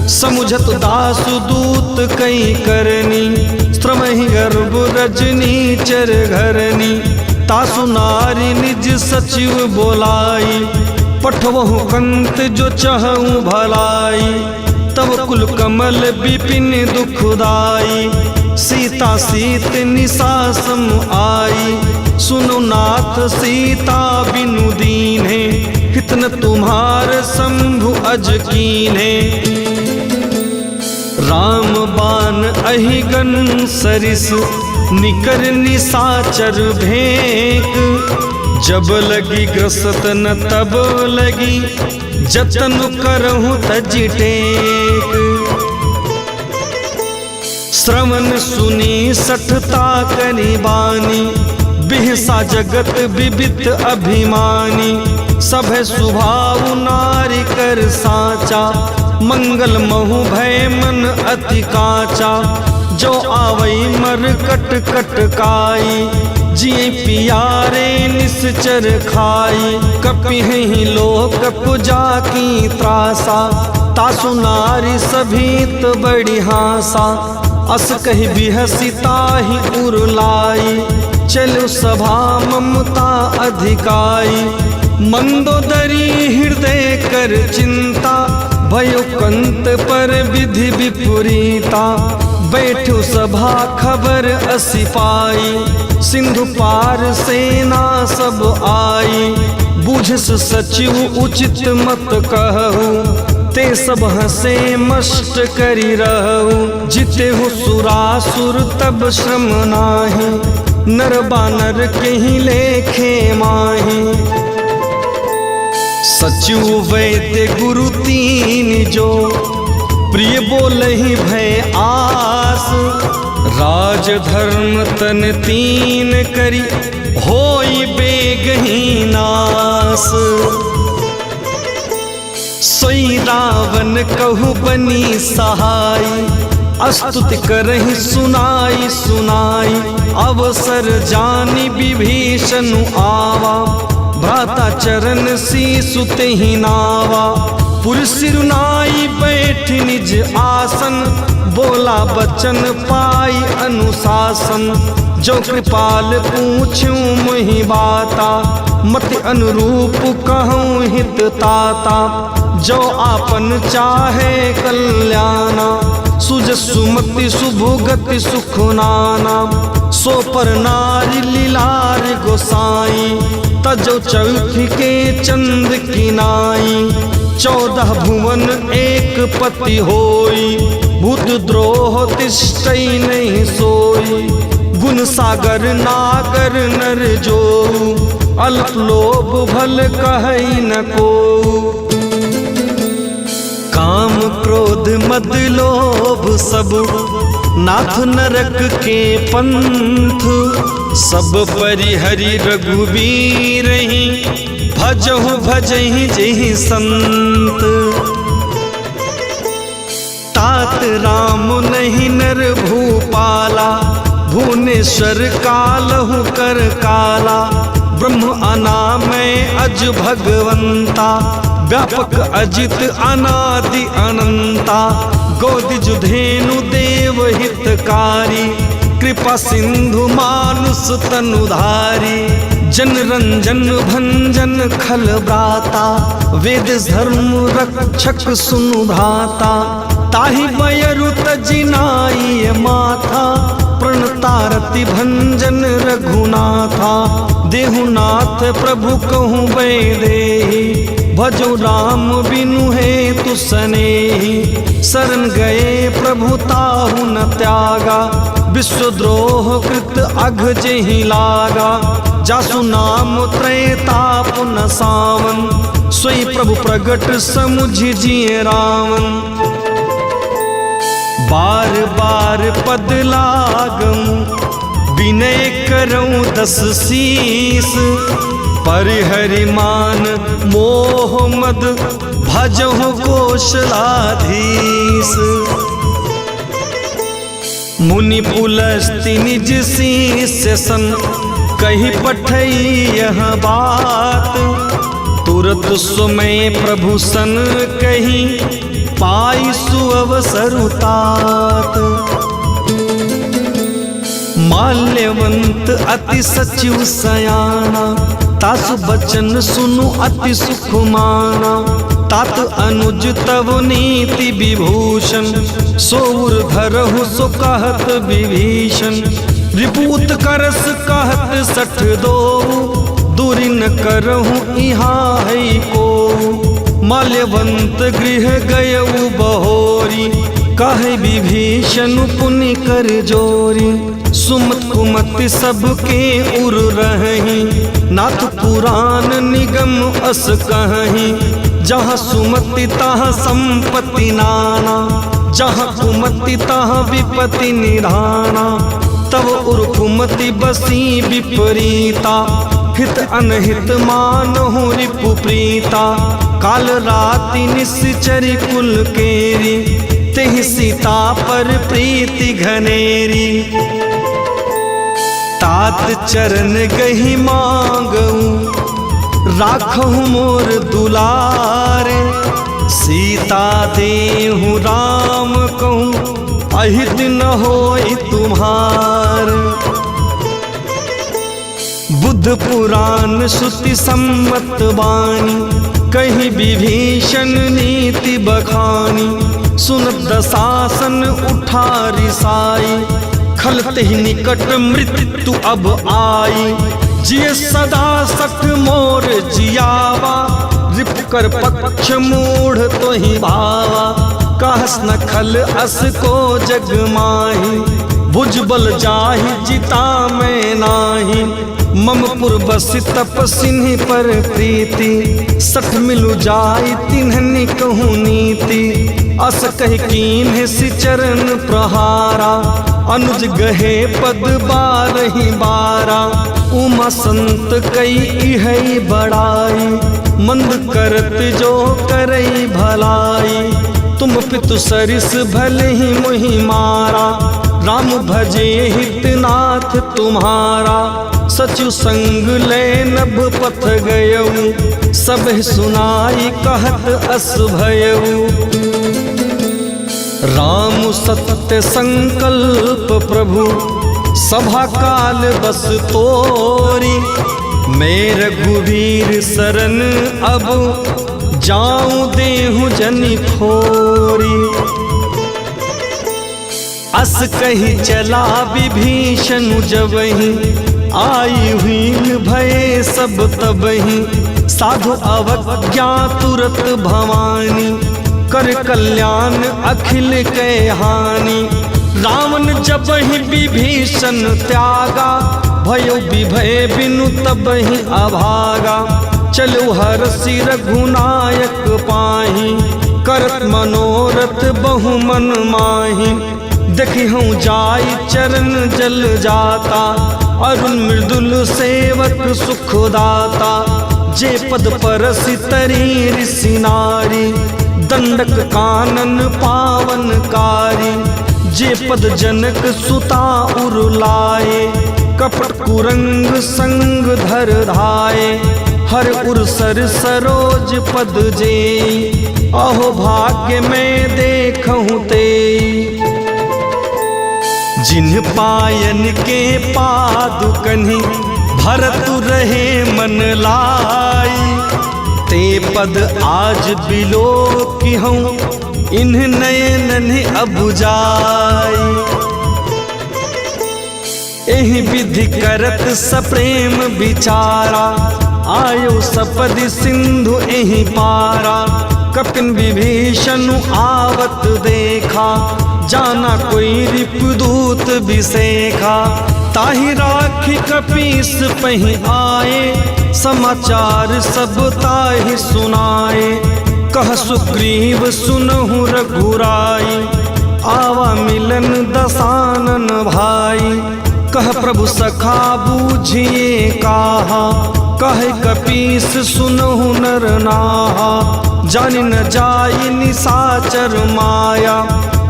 S1: समुझत दासु दूत कई करनी, श्रमहि गर्भ रजनी चर घरनी। तासु नारी निज सचिव बोलाई, पठवहु कंत जो चहु भलाई। तब कुल कमल विपिन दुखदाई, सीता सीत निशा सम आई। सुनो नाथ सीता बिनु दीन्हे, हितन तुम्हार शंभु अज कीन्हे। राम बाण अहिगन सरिस, निकर निशाचर भेंक। जब लगी ग्रसत न तब लगी, जतन करहु तज टेक। श्रवण सुनी सठता करी बानी, बिहसा जगत विबित अभिमानी। सभे स्वभाव नारी कर साचा, मंगल महु भय मन अति काचा। जो आवई मर कट कट काई, जिये पियारे निश्चर खाई। कपिहि लोक पुजा की त्रासा, तासु नारी सभीत बड़ी हासा। अस कहि बिहसिता ही उरलाई, चलो सभा ममता अधिकाई। मंदोदरी हृदय कर चिंता, भयो कंत पर विधि विपरीता। बैठो सभा खबर असी पाई, सिंधु पार सेना सब आई। बूझस सचिव उचित मत कहु, ते सब हसे मष्ट करी रहु। जिते हो सुरासुर तब श्रम नाही, नर बानर के ही लेखे माही। सचिव वैद्य गुरु तीन जो, प्रिय बोलहि भय आस। राज धर्म तन तीन करी, होई बेगही नास। सोई रावण कहु बनी सहाई, अस्तुति करहि सुनाई सुनाई। अवसर जानी विभीषण आवा, भ्राता चरण शीसु तेहि नावा। पुर सिरुनाई बैठ निज आसन, बोला बचन पाई अनुशासन। जो कृपाल पूछूं मुहि बाता, मति अनुरूप कहूँ हित ताता। जो आपन चाहे कल्याणा, सुज सुमति सुभुगति सुख नाना। सो पर नारी लीलार गोसाई, तजो चौथी के चंद की नाई। 14 भुवन एक पति होई, भूत द्रोह तिष्ठई नहीं सोई। गुण सागर नागर नर जो, अल्प लोभ भल कहई न को। काम क्रोध मद लोभ सब, नाथ नरक के पंथ। सब परिहरि रघुवीर ही, भजहु भजहि जेहि संत। तात राम नहीं नर भूपाला, भुवनेश्वर कालहु कर काला। ब्रह्म अनामय अज भगवंता, व्यापक अजित अनादि अनंता। गोदिज धेनु देव हितकारी, कृपा सिंधु मानुष तनुधारी। जन रंजन भंजन खल ब्राता, वेद धर्म रक्षक सुनु भ्राता। ताहि बयरु तजिनाई माथा, प्रणतारति भंजन रघुनाथा। देहुनाथ प्रभु कहूँ वैदेही, भजो राम बिनु हेतु सनेही। शरण गए प्रभु ताहु न त्यागा, विश्वद्रोह कृत अघ जेहि लागा। जासु नाम त्रैताप न सावन, सोई प्रभु प्रगट समुझि जिय रावण। बार बार पद लागम, विनय करऊँ 10 शीस। परिहरि मान मोह मद, भजहु कौशलाधीश। मुनि पुलस्ति निज शीस सन, कही पठई यह बात, तुरत सुमय प्रभु सन कही पाई सुअवसर तात। माल्यवंत अति सचिव सयाना, तासु बचन सुनु अति सुख माना। तात अनुज तव नीति विभूषण, सोर धरहु सो कहत विभीषण। रिपूत करस कहत सठ दो, दूरी न करहु इहाँ है को। माल्यवंत गृह गयउ बहोरी, कहे विभीषण पुनि कर जोरी। सुमत कुमति सबके उर रही, नाथ पुराण निगम अस कहीं। जहाँ सुमति तहाँ संपत्ति नाना, जहाँ कुमति तहाँ विपत्ति निधाना। तब उर कुमति बसी विपरीता, हित अनहित मानहु रिपु प्रीता। काल राति निश्चरी कुल केरी, तेहि सीता पर प्रीति घनेरी। तात चरण गही मांगऊ, राखहु मोर दुलारे। सीता देहु राम कहूँ, अहित न होई तुम्हार। बुद्ध पुराण श्रुति सम्मत वाणी, कहीं विभीषण नीति बखानी। सुनत दशासन उठा रिसाई, खलते ही निकट मृत्यु अब आई। जिय सदा सख मोर जियावा, रिप कर पक्ष मूढ़ तो ही भावा। कहस न खल अस को जग माही, भुजबल जाहि जिता मैं नाही। मम पुर बसि तपसिन्हि पर प्रीति, सठ मिलु जाई तिन्हनि कहूँ नीति। अस कह कीन्ह सि चरण प्रहारा, अनुज गहे पद बारहि बारा। उमा संत कई इहै बड़ाई, मंद करत जो करई भलाई। तुम पितु सरिस भले ही मुहि मारा, राम भजे हितनाथ तुम्हारा। सचु संग ले नभ पथ गयऊ, सब सुनाई कहत अस भयऊ। राम सत्य संकल्प प्रभु, सभा काल बस तोरी। मैं रघुवीर शरण अब, जाऊं देहु जनि खोरी। अस कही चला विभीषण जबहि, आई हुई भये सब तबहि। साधु अवज्ञा तुरत भवानी, कर कल्याण अखिल कै हानि। रावण जबहि विभीषण त्यागा, भयो विभय बिनु तबहि अभागा। चलो हरसि रघुनायक पाहि, करत मनोरथ बहु मन माहि। देखि हूँ जाई चरण जल जाता, अरुण मृदुल सेवक सुखदाता। जे पद परसि तरी ऋषि नारी, दंडक कानन पावनकारी। जे पद जनक सुता उरुलाए, कपट कुरंग संग धर धाये। हर उर सर सरोज पद जेई, अहो भाग्य में देखहूँ तेई। जिन पायन के पादुकनि, भरतु रहे मन लाई। ते पद आज बिलो की हूँ, इन्ह नयन अब जाई। एहि विधि करत सप्रेम विचारा, आयो सपदि सिंधु एहि पारा। कपिन विभीषण आवत देखा, जाना कोई रिपुदूत विसेखा। ताहि राखी कपीस पहि आए, समाचार सब ताहि सुनाए। कह सुग्रीव सुनहु रघुराई, आवा मिलन दसानन भाई। कह प्रभु सखा बूझिए काहा, कह कपीस सुनहु नर नाहा। जानि न जाई निसाचर माया,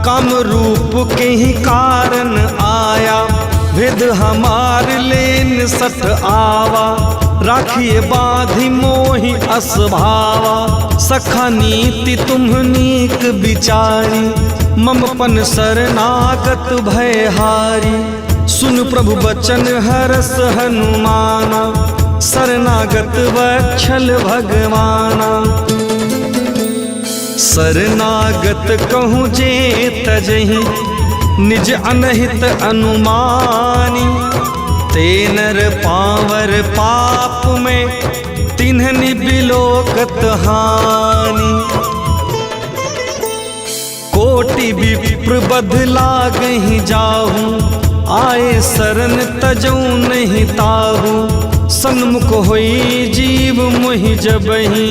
S1: काम रूप के ही कारण आया। भेद हमार लेन सठ आवा, राखिए बाधी मोहि असभावा। सखा नीति तुम्हनीक विचारी, ममपन शरणागत भयहारी। सुन प्रभु बचन हरस हनुमाना, शरणागत वत्सल भगवाना। शरणागत कहूँ जे तजहि, निज अनहित अनुमानी। ते नर पावर पाप में, तिन्हनि बिलोकत हानि। कोटि विप्र बदला गहि जाहूँ, आए शरण तजऊ नहीं ताहू। सन्मुख होई जीव मोहि जबहि,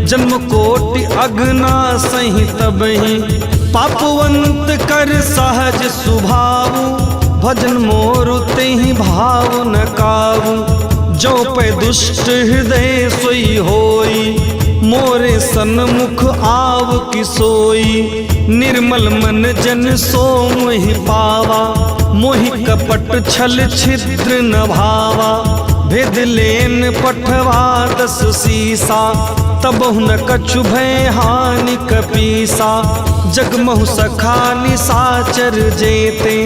S1: जन्म कोटि अगना सही तबहि। पापवंत कर सहज सुभावु, भजन मोरु तेहि भाव न कावु। जो पे दुष्ट हृदय सोई होई, मोरे सन्मुख आव कि सोई। निर्मल मन जन सो मोहि पावा, मोहि कपट छल छिद्र न भावा। भेद लेन पठवा 10 सीसा, तबहु न कछु भय हानि कपीसा। जगमहु सखा निसाचर जेते,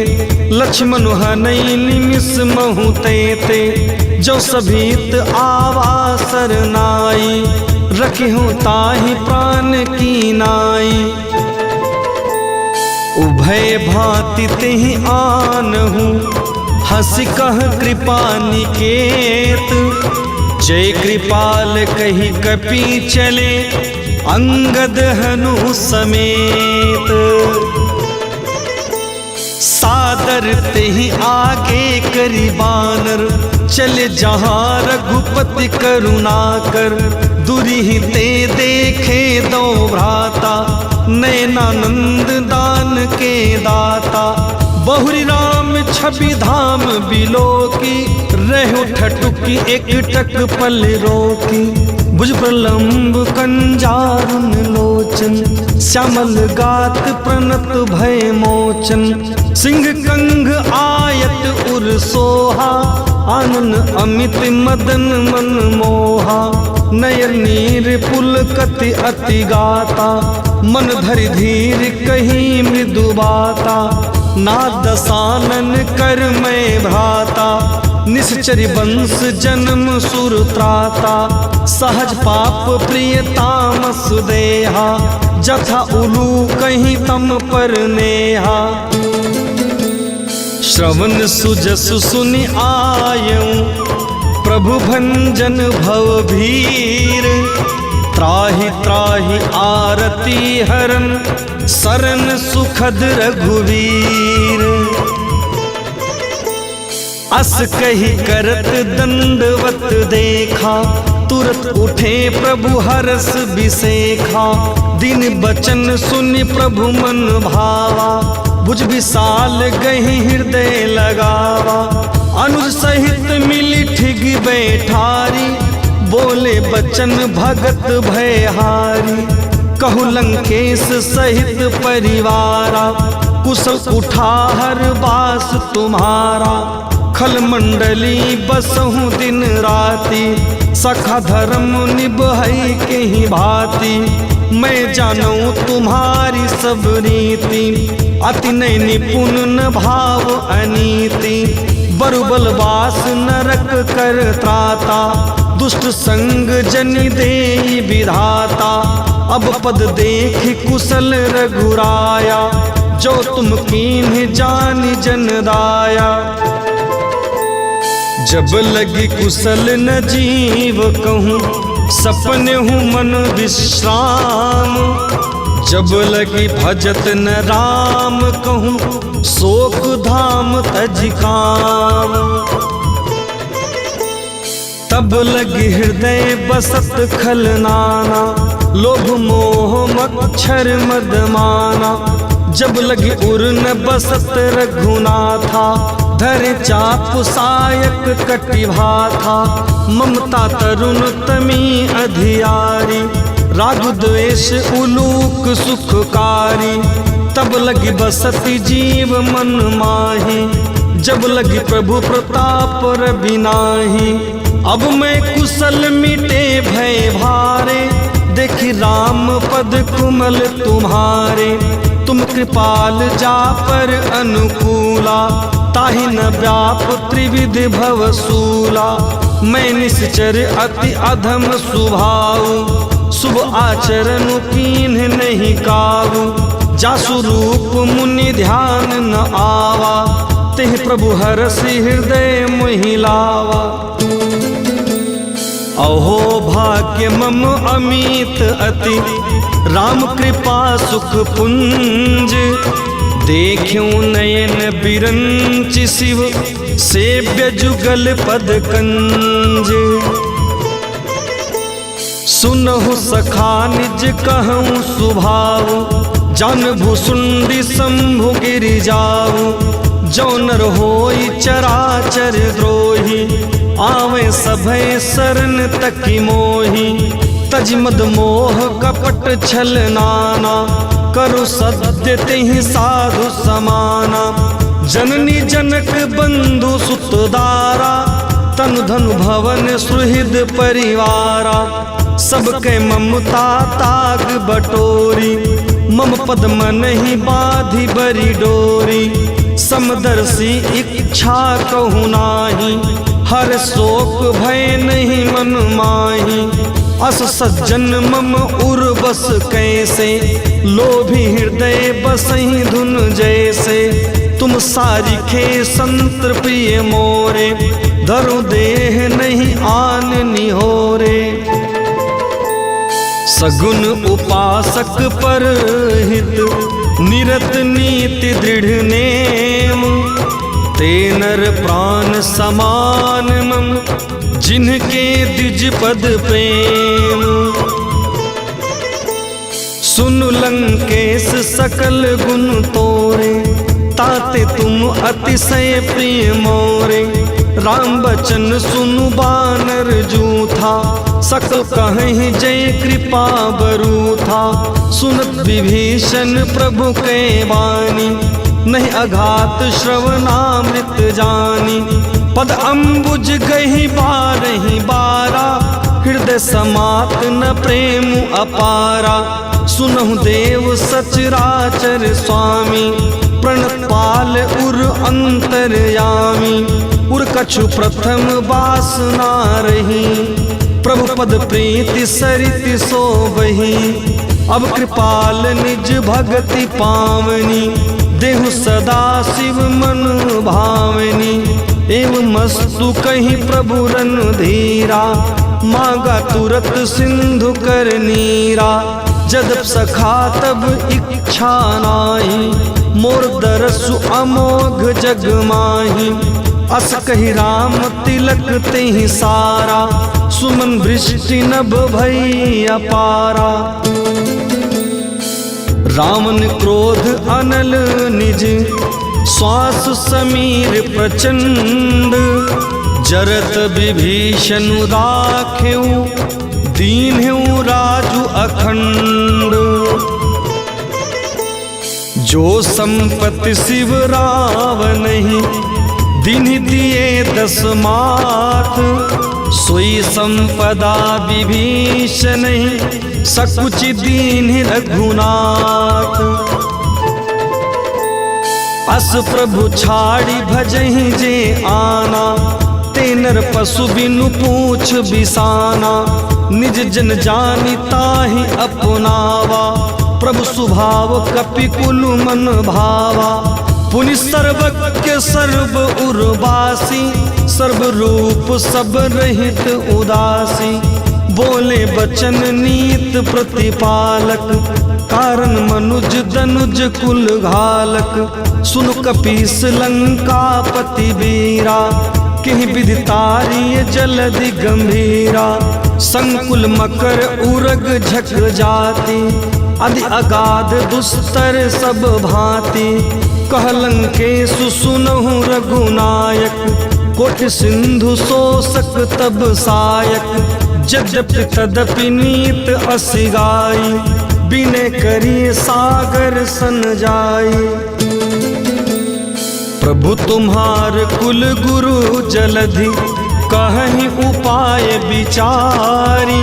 S1: लक्ष्मण हनई निमिष महु तेते। जो सभीत आवा सरनाई, रखिहु ताहि प्राण की नाई। उभय भांति तेहि आनहु, हंसी कह कृपा निकेत। जय कृपाल कही कपि चले, अंगद हनु समेत। सादर तेहि आगे करी बानर, चले जहाँ रघुपति करुणाकर। दुरिहि ते देखे दो भ्राता, नयनानंद दान के दाता। बहुरी राम छवि धाम बिलोकी, रहो ठटुकी एक टक पल रोकी। भुज प्रलंब कंजारुन लोचन, श्यामल गात प्रणत भय मोचन। सिंह कंग आयत उर सोहा, आनन अमित मदन मन मोहा। नयन नीर पुलकति अति गाता, मन धरि धीर कही मृदु बाता। नादसानन कर मैं भ्राता, निश्चरी वंश जन्म सुर त्राता। सहज पाप प्रिय तामस देहा, जथा उलू कहीं तम पर नेहा। श्रवण सुजसु सुनि आयऊं, प्रभु भंजन भव भीर। त्राहि त्राहि आरती हरन, शरण सुखद रघुवीर। अस कही करत दंडवत देखा, तुरत उठे प्रभु हरस बिसेखा। दिन बचन सुनि प्रभु मन भावा, भुज विशाल गहि हृदय लगावा। अनुज सहित मिली ठिग बैठारी, बोले बचन भगत भयहारी। कहु लंकेश सहित परिवारा, कुशल कुठार बास तुम्हारा। खल मंडली बसहु दिन राति, सखा धर्म निभई के ही भांति। मैं जानूं तुम्हारी सब रीति, अति नय निपुण न भाव अनीति। बरुबल वास नरक कर त्राता, दुष्ट संग जनि देई विधाता। अब पद देख कुशल रघुराया, जो तुम कीन्ह जान जन दाया। जब लगी कुशल न जीव कहूँ, सपने हूँ मन विश्राम। जब लगी भजत न राम कहूँ, शोक धाम तज काम। तब लगी हृदय बसत खलनाना, लोभ मोह मच्छर मदमाना। जब लगी उर न बसत रघुनाथा, धर चाप सायक कटिभा था। ममता तरुण तमी अधियारी, राग द्वेष उलूक सुखकारी। तब लगी बसती जीव मन माही, जब लगी प्रभु प्रताप रबिनाही। अब मैं कुशल मिटे भय भारे, देखी राम पद कुमल तुम्हारे। तुम कृपाल जा पर अनुकूला, ताहि न व्याप त्रिविधि भवसूला। मैं निश्चर अति अधम स्वभाव, शुभ आचरण कीन्ह नहीं काबू। जासु रूप मुनि ध्यान न आवा, तेह प्रभु हरसि हृदय मोहि लावा। अहो भाग्य मम अमित अति, राम कृपा सुख पुंज। देखूं नयन बिरंच शिव, सेव्य जुगल पद कंज। सुनहु सखा निज कहूँ सुभाव, जान भुसुंडी शंभु गिरि जाऊ। जो नर होई चराचर द्रोही, आवे सभय शरण तकी मोही। तज मद मोह कपट छल नाना, करु सत्य तेहि साधु समाना। जननी जनक बंधु सुतदारा, तनु धनु भवन सुहृद परिवारा। सबके ममता ताग बटोरी, मम पद मन ही बाधि बरी डोरी। समदर्शी इच्छा कहु नाही, हर शोक भय नहीं मन माही। अस सज्जन मम उर बस कैसे, लोभी हृदय बसहि धुन जैसे। तुम सारिखे संत प्रिय मोरे, धरु देह नहीं आन निहोरे। सगुन उपासक पर हित, निरत नीति दृढ़ नेम। ते नर प्राण समान मम, जिनके द्विज पद प्रेम। सुन लंकेश सकल गुण तोरे, ताते तुम अतिशय प्रिय मोरे। राम बचन सुनु बानर जूथा, सकल कहीं जय कृपा बरू था। सुनत विभीषण प्रभु के वाणी, नहीं अघात श्रवणामृत जानी। पद अम्बुज गही बारही बारा, हृदय समात न प्रेम अपारा। सुनहु देव सचराचर स्वामी, प्रणपाल उर अंतरयामी। उर कछु प्रथम वासना रही, प्रभु पद प्रीति सरित सोबही। अब कृपाल निज भगति पावनी, देहु सदा शिव मन भावनी। एवं मस्तु कहीं प्रभु रन धीरा, मांगा तुरत सिंधु कर नीरा। जदप सखा तब इच्छा नाही, मोर दरसु अमोघ जग माही। अस कही राम तिलक तेहि सारा, सुमन वृष्टि नभ भई अपारा। रावण क्रोध अनल निज, श्वास समीर प्रचंड। जरत विभीषण राखेऊ, दीन्हु राजु अखंड। जो संपत्ति शिव रावणहि, दीन्हि दिए 10 माथ। सोई संपदा विभीषणहि, सकुचि दीन्हि रघुनाथ। अस प्रभु छाड़ी भजहि जे आना, ते नर पशु बिनु पूछ बिसाना। निज जन जानि ताहि अपनावा, प्रभु स्वभाव कपि कुल मन भावा। पुनि सर्वज्ञ सर्व उर्वासी, सर्व रूप सब रहित उदासी। बोले बचन नीत प्रतिपालक, कारण मनुज दनुज कुल घालक। सुन कपीस लंकापति वीरा, किहि विधि तारिय जलधि गंभीरा। संकुल मकर उरग झक जाति, अधि अगाध दुस्तर सब भांति। कहलंकेशु सुनहु रघुनायक, कोटि सिंधु शोषक तब सायक। यद्यपि तदपि नीत असि गाई, बिने करिए सागर सन जाई। प्रभु तुम्हार कुल गुरु जलधि कहीं उपाय विचारी,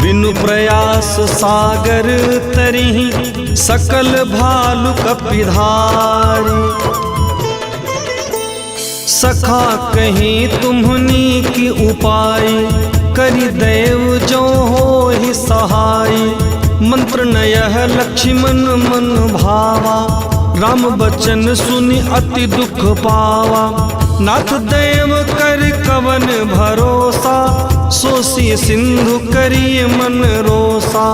S1: बिनु प्रयास सागर तरिहि सकल भालु कपिधारी। सखा कहीं तुम्हनी की उपाय, करि देव जो हो ही सहाय। मंत्र नयह लक्ष्मण मन भावा, राम बचन सुनि अति दुख पावा। नाथ देव कर कवन भरोसा, सोसी सिंधु करिय मन रोसा।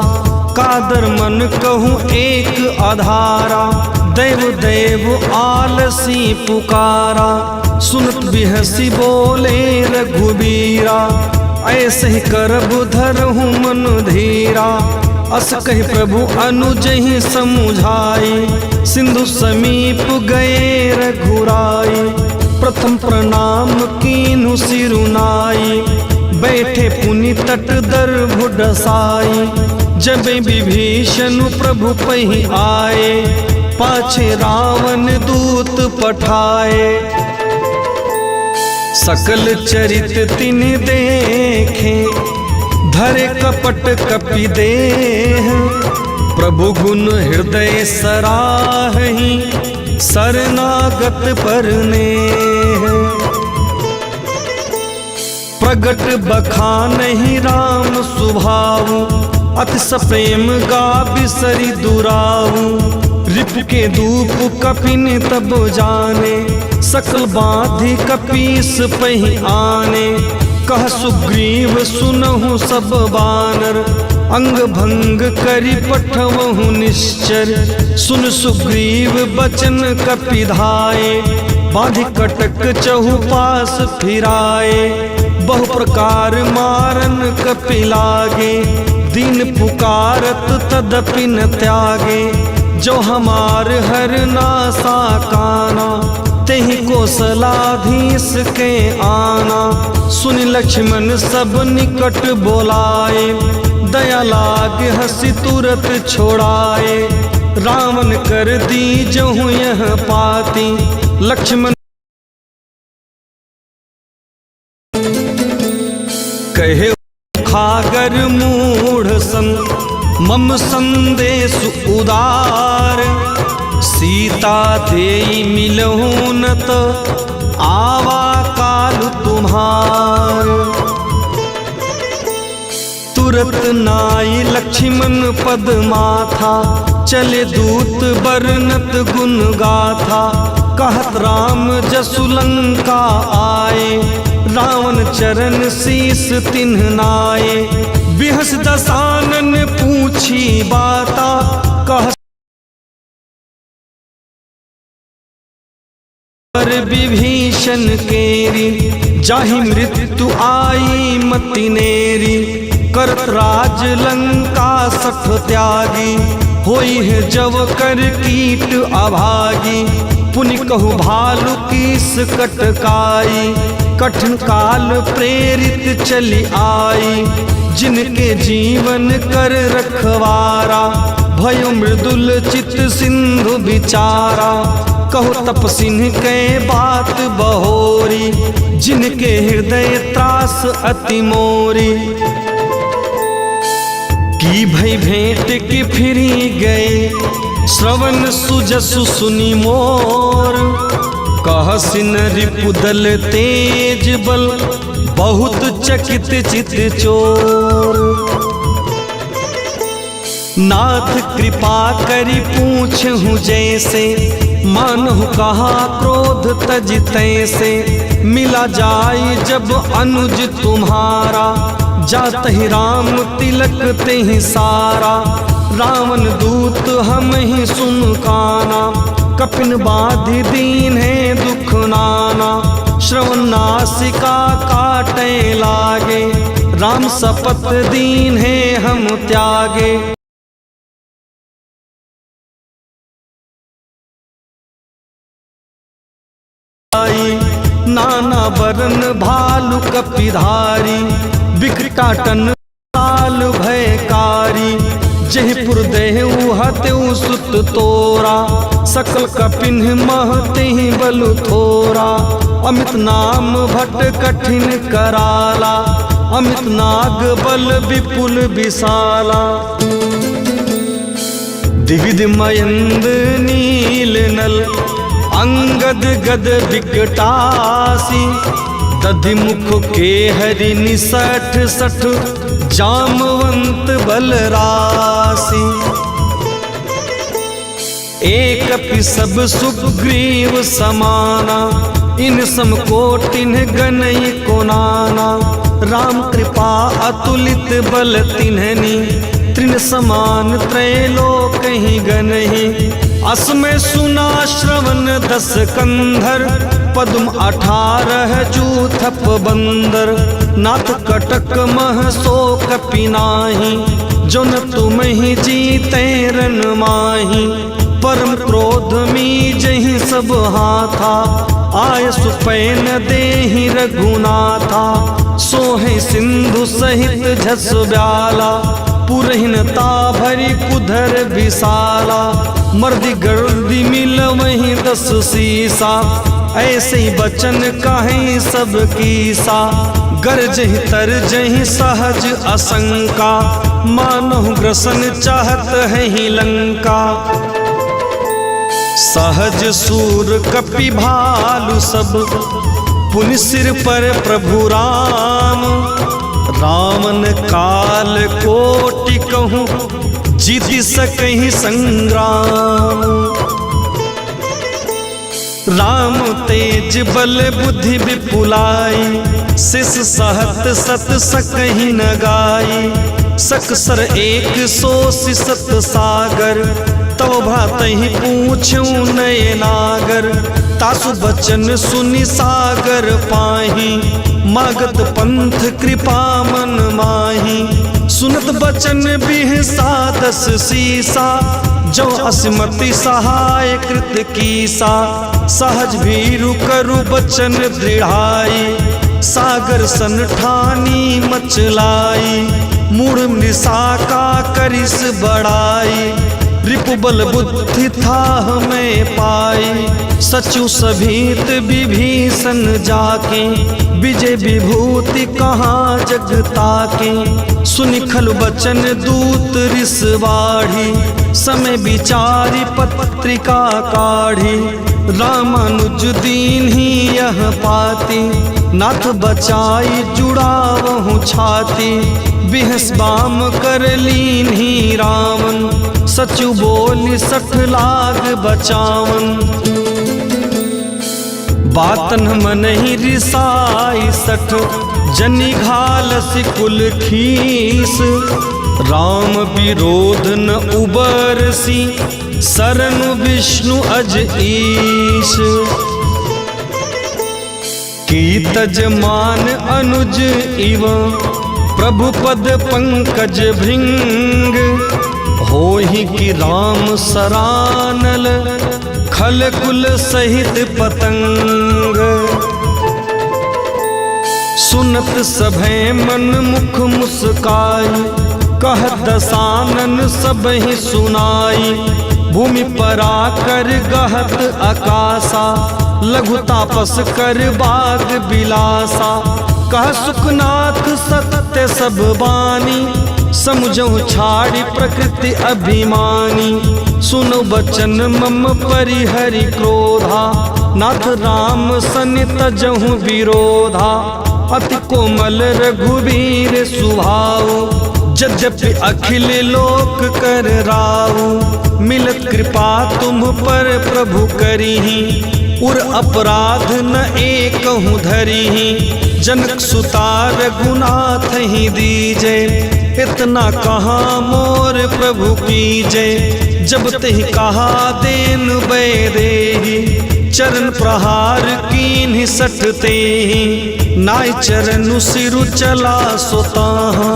S1: कादर मन कहूँ एक आधारा, देव देव आलसी पुकारा। सुनत बिहसी बोले रघुबीरा, ऐसे ही करब धरहूँ मन धीरा। अस कहि प्रभु अनुजहि समुझाई, सिंधु समीप गए रघुराई। प्रथम प्रणाम कीन्हु सिरुनाई, बैठे पुनि तट दर्भ डसाई। जब विभीषण प्रभु पहि आए, पाछे रावण दूत पठाए। सकल चरित तिन देखे, धरे कपट कपि देह। प्रभु गुण हृदय सराहि, शरणागत पर नेह। प्रगट बखानहि राम सुभाऊ, अति सप्रेम गा बिसरि दुराऊ। रिपु के धूप कपिन तब जाने, सकल बाधि कपीस पहि आने। कह सुग्रीव सुनहु सब बानर, अंग भंग करि पठवहु निश्चर। सुन सुग्रीव बचन कपिधाए, बाधि कटक चहुपास फिराए। बहु प्रकार मारन कपि लागे, दीन पुकारत तदपि न त्यागे। जो हमार हर नासा काना, तेहि कोसलाधीश के आना। सुन लक्ष्मण सब निकट बोलाए, दया लाग हंसी तुरत छोड़ाए। रावण कर दी जहु यह पाती, लक्ष्मण कहे खागर मूढ़ सन। मम संदेश उदार, सीता देई मिलहु न त आवा काल तुम्हार। तुरत नाई लक्ष्मण पद माथा, चले दूत बरनत गुण गाथा। कहत राम जसु लंका आए, रावण चरण शीस तिन्ह नाये। बिहस दसानन पूछी बाता, कह विभीषण केरी। जाहि मृत्यु आई मति नेरी, करत राज लंका सठ त्यागी। होई है जव कर कीट अभागी, पुनि कहु भालु कीस कटकाई। कठिन काल प्रेरित चली आई, जिनके जीवन कर रखवारा। भयो मृदुल चित सिंधु बिचारा, कहु तपसिन के बात बहोरी। जिनके हृदय त्रास अति मोरी, की भई भेंट की फिरी गए। श्रवण सुजसु सुनि मोर, कहसिन रिपुदल तेज बल। बहुत चकित चित चोर, नाथ कृपा करि पूछहु जैसे। मानहु कहा क्रोध तज तैसे, मिला जाय जब अनुज तुम्हारा। जात ही राम तिलक तेहि सारा, रावण दूत हम ही सुन काना। कपिन बाधि दीन है दुख नाना, श्रवण नासिका काटे लागे। राम सपत दीन है हम त्यागे। नाना बरन भालु कपिधारी, बिकटाटन साल भयकारी। जयपुर देहु हतेउ सुत तोरा, सकल कपिन महते बलु थोरा। अमित नाम भट कठिन कराला, अमित नाग बल विपुल विशाला। दिविध मयंद नील नल, अंगद गद विकटासी। दधि मुख के हरि निसठ सठ, जामवंत बलरासी। एक पि सब सुग्रीव समाना, इन सम कोटिन गनई को नाना। राम कृपा अतुलित बल तिन्हनी, तृण समान त्रैलोक ही गनहि। असमय सुना श्रवण 10 कंधर, पद्म 18 जूथप बंदर। नाथ कटक मह सो कपि नाहि, जो न तुम ही जीते रन माही। परम क्रोध मी जहि सब हाथा, आय सुपैन देहि रघुनाथा। सोहे सिंधु सहित झस ब्याला, पुरहिनता भरी कुधर विशाला। मर्दी गर्दी मिल वहीं 10 सीसा, ऐसे ही बचन कहें सब कीसा। गरजहि तरजहि सहज असंका, मानहु ग्रसन चाहत है ही लंका। सहज सूर कपि भालु सब, पुनि सिर पर प्रभु राम। रामन काल कोटि कहूँ, जीत सकहि संग्राम। राम तेज बल बुद्धि विपुलाई, शिष सहत सत सकहि न गाई। सकसर 100 सागर, तव भ्रातहि पूछूं नये नागर। तासु बचन सुनि सागर पाही, मागत पंथ कृपा मन माही। सुनत बचन बिहसा 10 सीसा, जो असमति सहाय कृत कीसा। सहज भीरु करु बचन दृढ़ाई, सागर सन ठानी मचलाई। मूढ़ मृषा का करिस बड़ाई, रिपुबल बुद्धि था हमें पाई। सचु सभीत विभीषण जाके, विजय विभूति कहाँ जगता के। सुनि खलु बचन दूत रिस बाढ़ी, समय विचारी पत्रिका काढ़ी। रामानुज दीन ही यह पाती, नाथ बचाई जुड़ावहु छाती। बिहस बाम कर लीन ही रावण, सचु बोली 60 लाख बचावन। बातन मन ही रिसाई 60, जनि घालसि कुल खीस। राम विरोध न उबरसी, शरण विष्णु अज ईश। की तजमान अनुज इव, प्रभु पद पंकज भृंग। होहि कि राम सरानल, खल कुल सहित पतंग। सुनत सभय मन मुख मुस्काई, कह दसानन सब ही सुनाई। भूमि परा कर गहत आकाशा, लघु तापस कर बाग बिलासा। कह सुखनाथ सत्य सब बानी, समुझऊ छाड़ी प्रकृति अभिमानी। सुनो बचन मम परिहरि क्रोधा, नाथ राम सनि तजहु विरोधा। अति कोमल रघुवीर सुभाऊ, यद्यपि अखिल लोक कर राऊ। मिलत कृपा तुम पर प्रभु करिहि, उर अपराध न एकहु धरिहि। जनक सुता रघुनाथ ही दीजे, इतना कहाँ मोर प्रभु कीजे। जब तेहि कहा देन बै देहि, चरण प्रहार कीन्हि सटते ही। नाय चरणु सिरु चला सोताहा,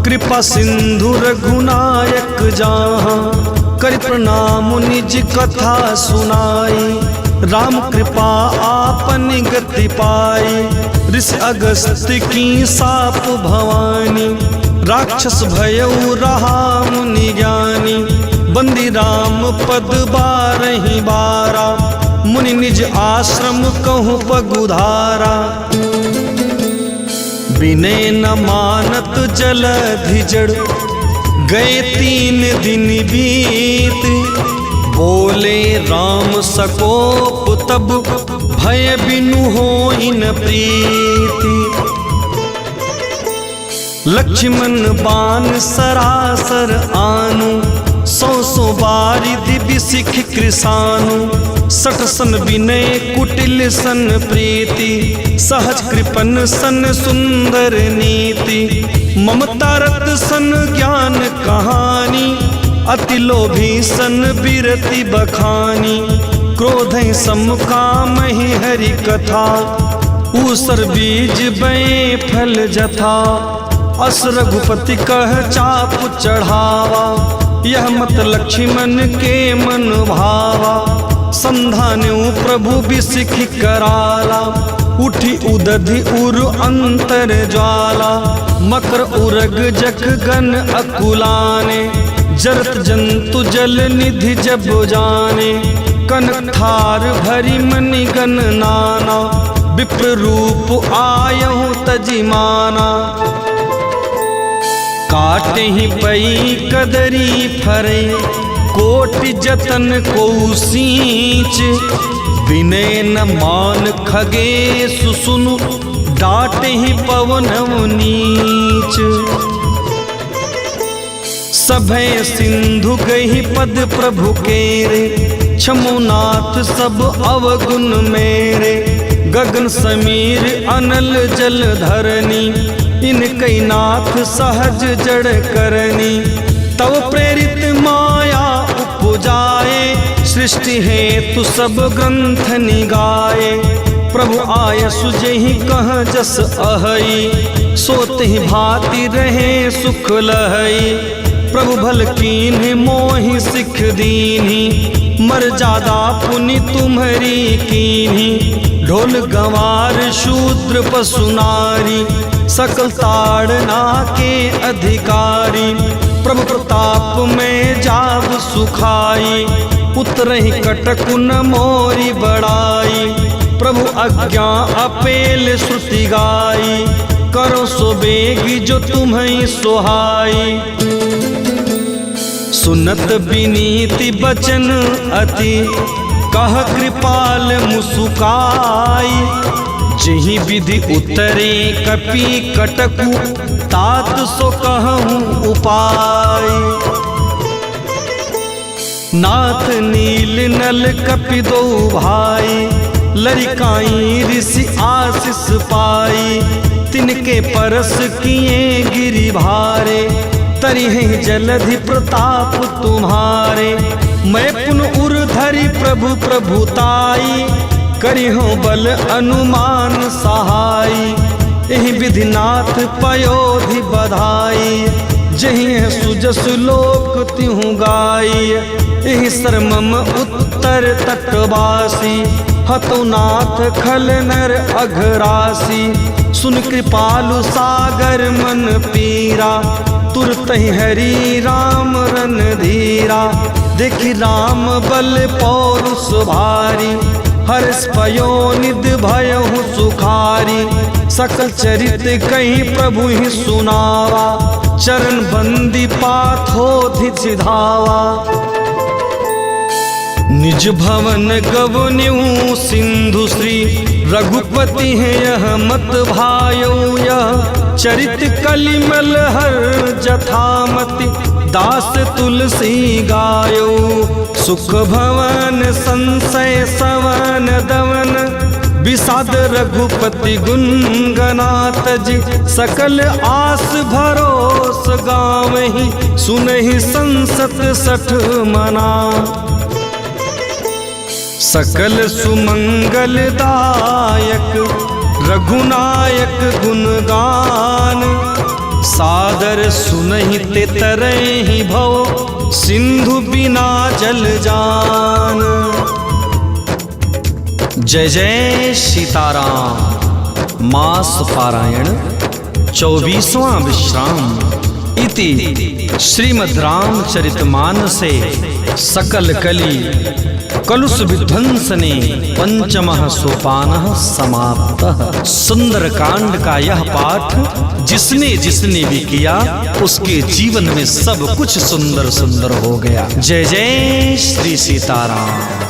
S1: कृपा सिंधु रघुनायक जाहाँ। कर प्रणाम निज कथा सुनाई, राम कृपा आपन गति पाई। ऋषि अगस्त्य की साप भवानी, राक्षस भयउ रहा मुनि ज्ञानी, बंदी राम पद 12 बारा, मुनि निज आश्रम कहूँ पगुधारा। विनय न मानत जलधि जड़, गए 3 दिन बीत, बोले राम सकोप तब, भय बिनु होई न प्रीति। लक्ष्मण बाण सरासर आनु, 100 बारिधि बिसिख कृसानु। 60 सन विनय कुटिल सन प्रीति, सहज कृपन सन सुंदर नीति। ममता रत सन ज्ञान कहानी, अति लोभी सन बिरति बखानी। क्रोध सम कामहि हरि कथा, ऊसर बीज बए फल जथा। अस रघुपति कह चाप चढ़ावा, यह मत लक्ष्मण के मन भावा। संधान्यु प्रभु बिसिख कराला, उठी उदधि उर अंतर ज्वाला। मकर उरग जख गन अकुलाने, जरत जंतु जल निधि जब जाने। कनक थार भरी मणि गण नाना, विप्र रूप आयहु तजिमाना। काटे ही पई कदरी फरे, कोटि जतन को सींच। विनय न मान खगे सुसुनु, डांटे ही पवन नीच। सभय सिंधु गही पद प्रभु केरे, छमुनाथ सब अवगुण मेरे। गगन समीर अनल जल धरनी, इनकई नाथ सहज जड़ करनी। तव प्रेरित माया उपजाए, सृष्टि हेतु सब ग्रंथ निगाए। प्रभु आय सुजहि कह जस अहई, सोते भांति रहे सुख लहई। प्रभु भल कीन्ह मोहि सिख दीन्ही, मर्यादा पुनि तुम्हारी कीन्ही। ढोल गंवार शूद्र पशु नारी, सकल ताड़ना के अधिकारी। प्रभु प्रताप में जाव सुखाई, उतरहि कटक न मोरी बड़ाई। प्रभु आज्ञा अपेल श्रुति गाई, करो सो बेगी जो तुम्हें सोहाई। सुनत विनीति बचन अति, कह कृपाल मुसुकाई। जहि विधि उतरे कपि कटकु, तात सो कहूँ उपाय। नाथ नील नल कपि दो भाई, लरिकाई ऋषि आशीष पाई। तिनके परस किए गिरि भारे, तरिहि जलधि प्रताप तुम्हारे। मैं पुन उर धरि प्रभु प्रभुताई, करिहो बल अनुमान सहाई। एहि विधिनाथ पयोधि बधाई, जहि सुजस लोक तिहु गाई। एहि सरमम उत्तर तटवासी, हतौ नाथ खल नर अघरासी। सुन कृपालु सागर मन पीरा, तुरत हरि राम रन धीरा। देखि राम बल पौरुष भारी, हर्ष पयो निध भयहु सुखारी। सकल चरित कहीं प्रभु ही सुनावा, चरण बंदी पाथोधि सिधावा। निज भवन गवन्यु सिंधु श्री, रघुपति है यह मत भायो। यह चरित कलिमल हर जथामति, दास तुलसी गायो। सुख भवन संशय सवन दवन, विषाद रघुपति गुणगनाथ जी। सकल आस भरोस गावहि, सुनहि संसत 60 मना। सकल सुमंगलदायक रघुनायक गुणगान, सादर सुनहि ते तरहि भव, सिंधु बिना जल जान। जय जय सीताराम। मास पारायण 24वां विश्राम। इति श्रीमद् रामचरितमानसे सकल कली कलुष विध्वंसने पंचमः सोपानः समाप्तः। सुंदर कांड का यह पाठ जिसने जिसने भी किया उसके जीवन में सब कुछ सुंदर सुंदर हो गया। जय जय श्री सीताराम।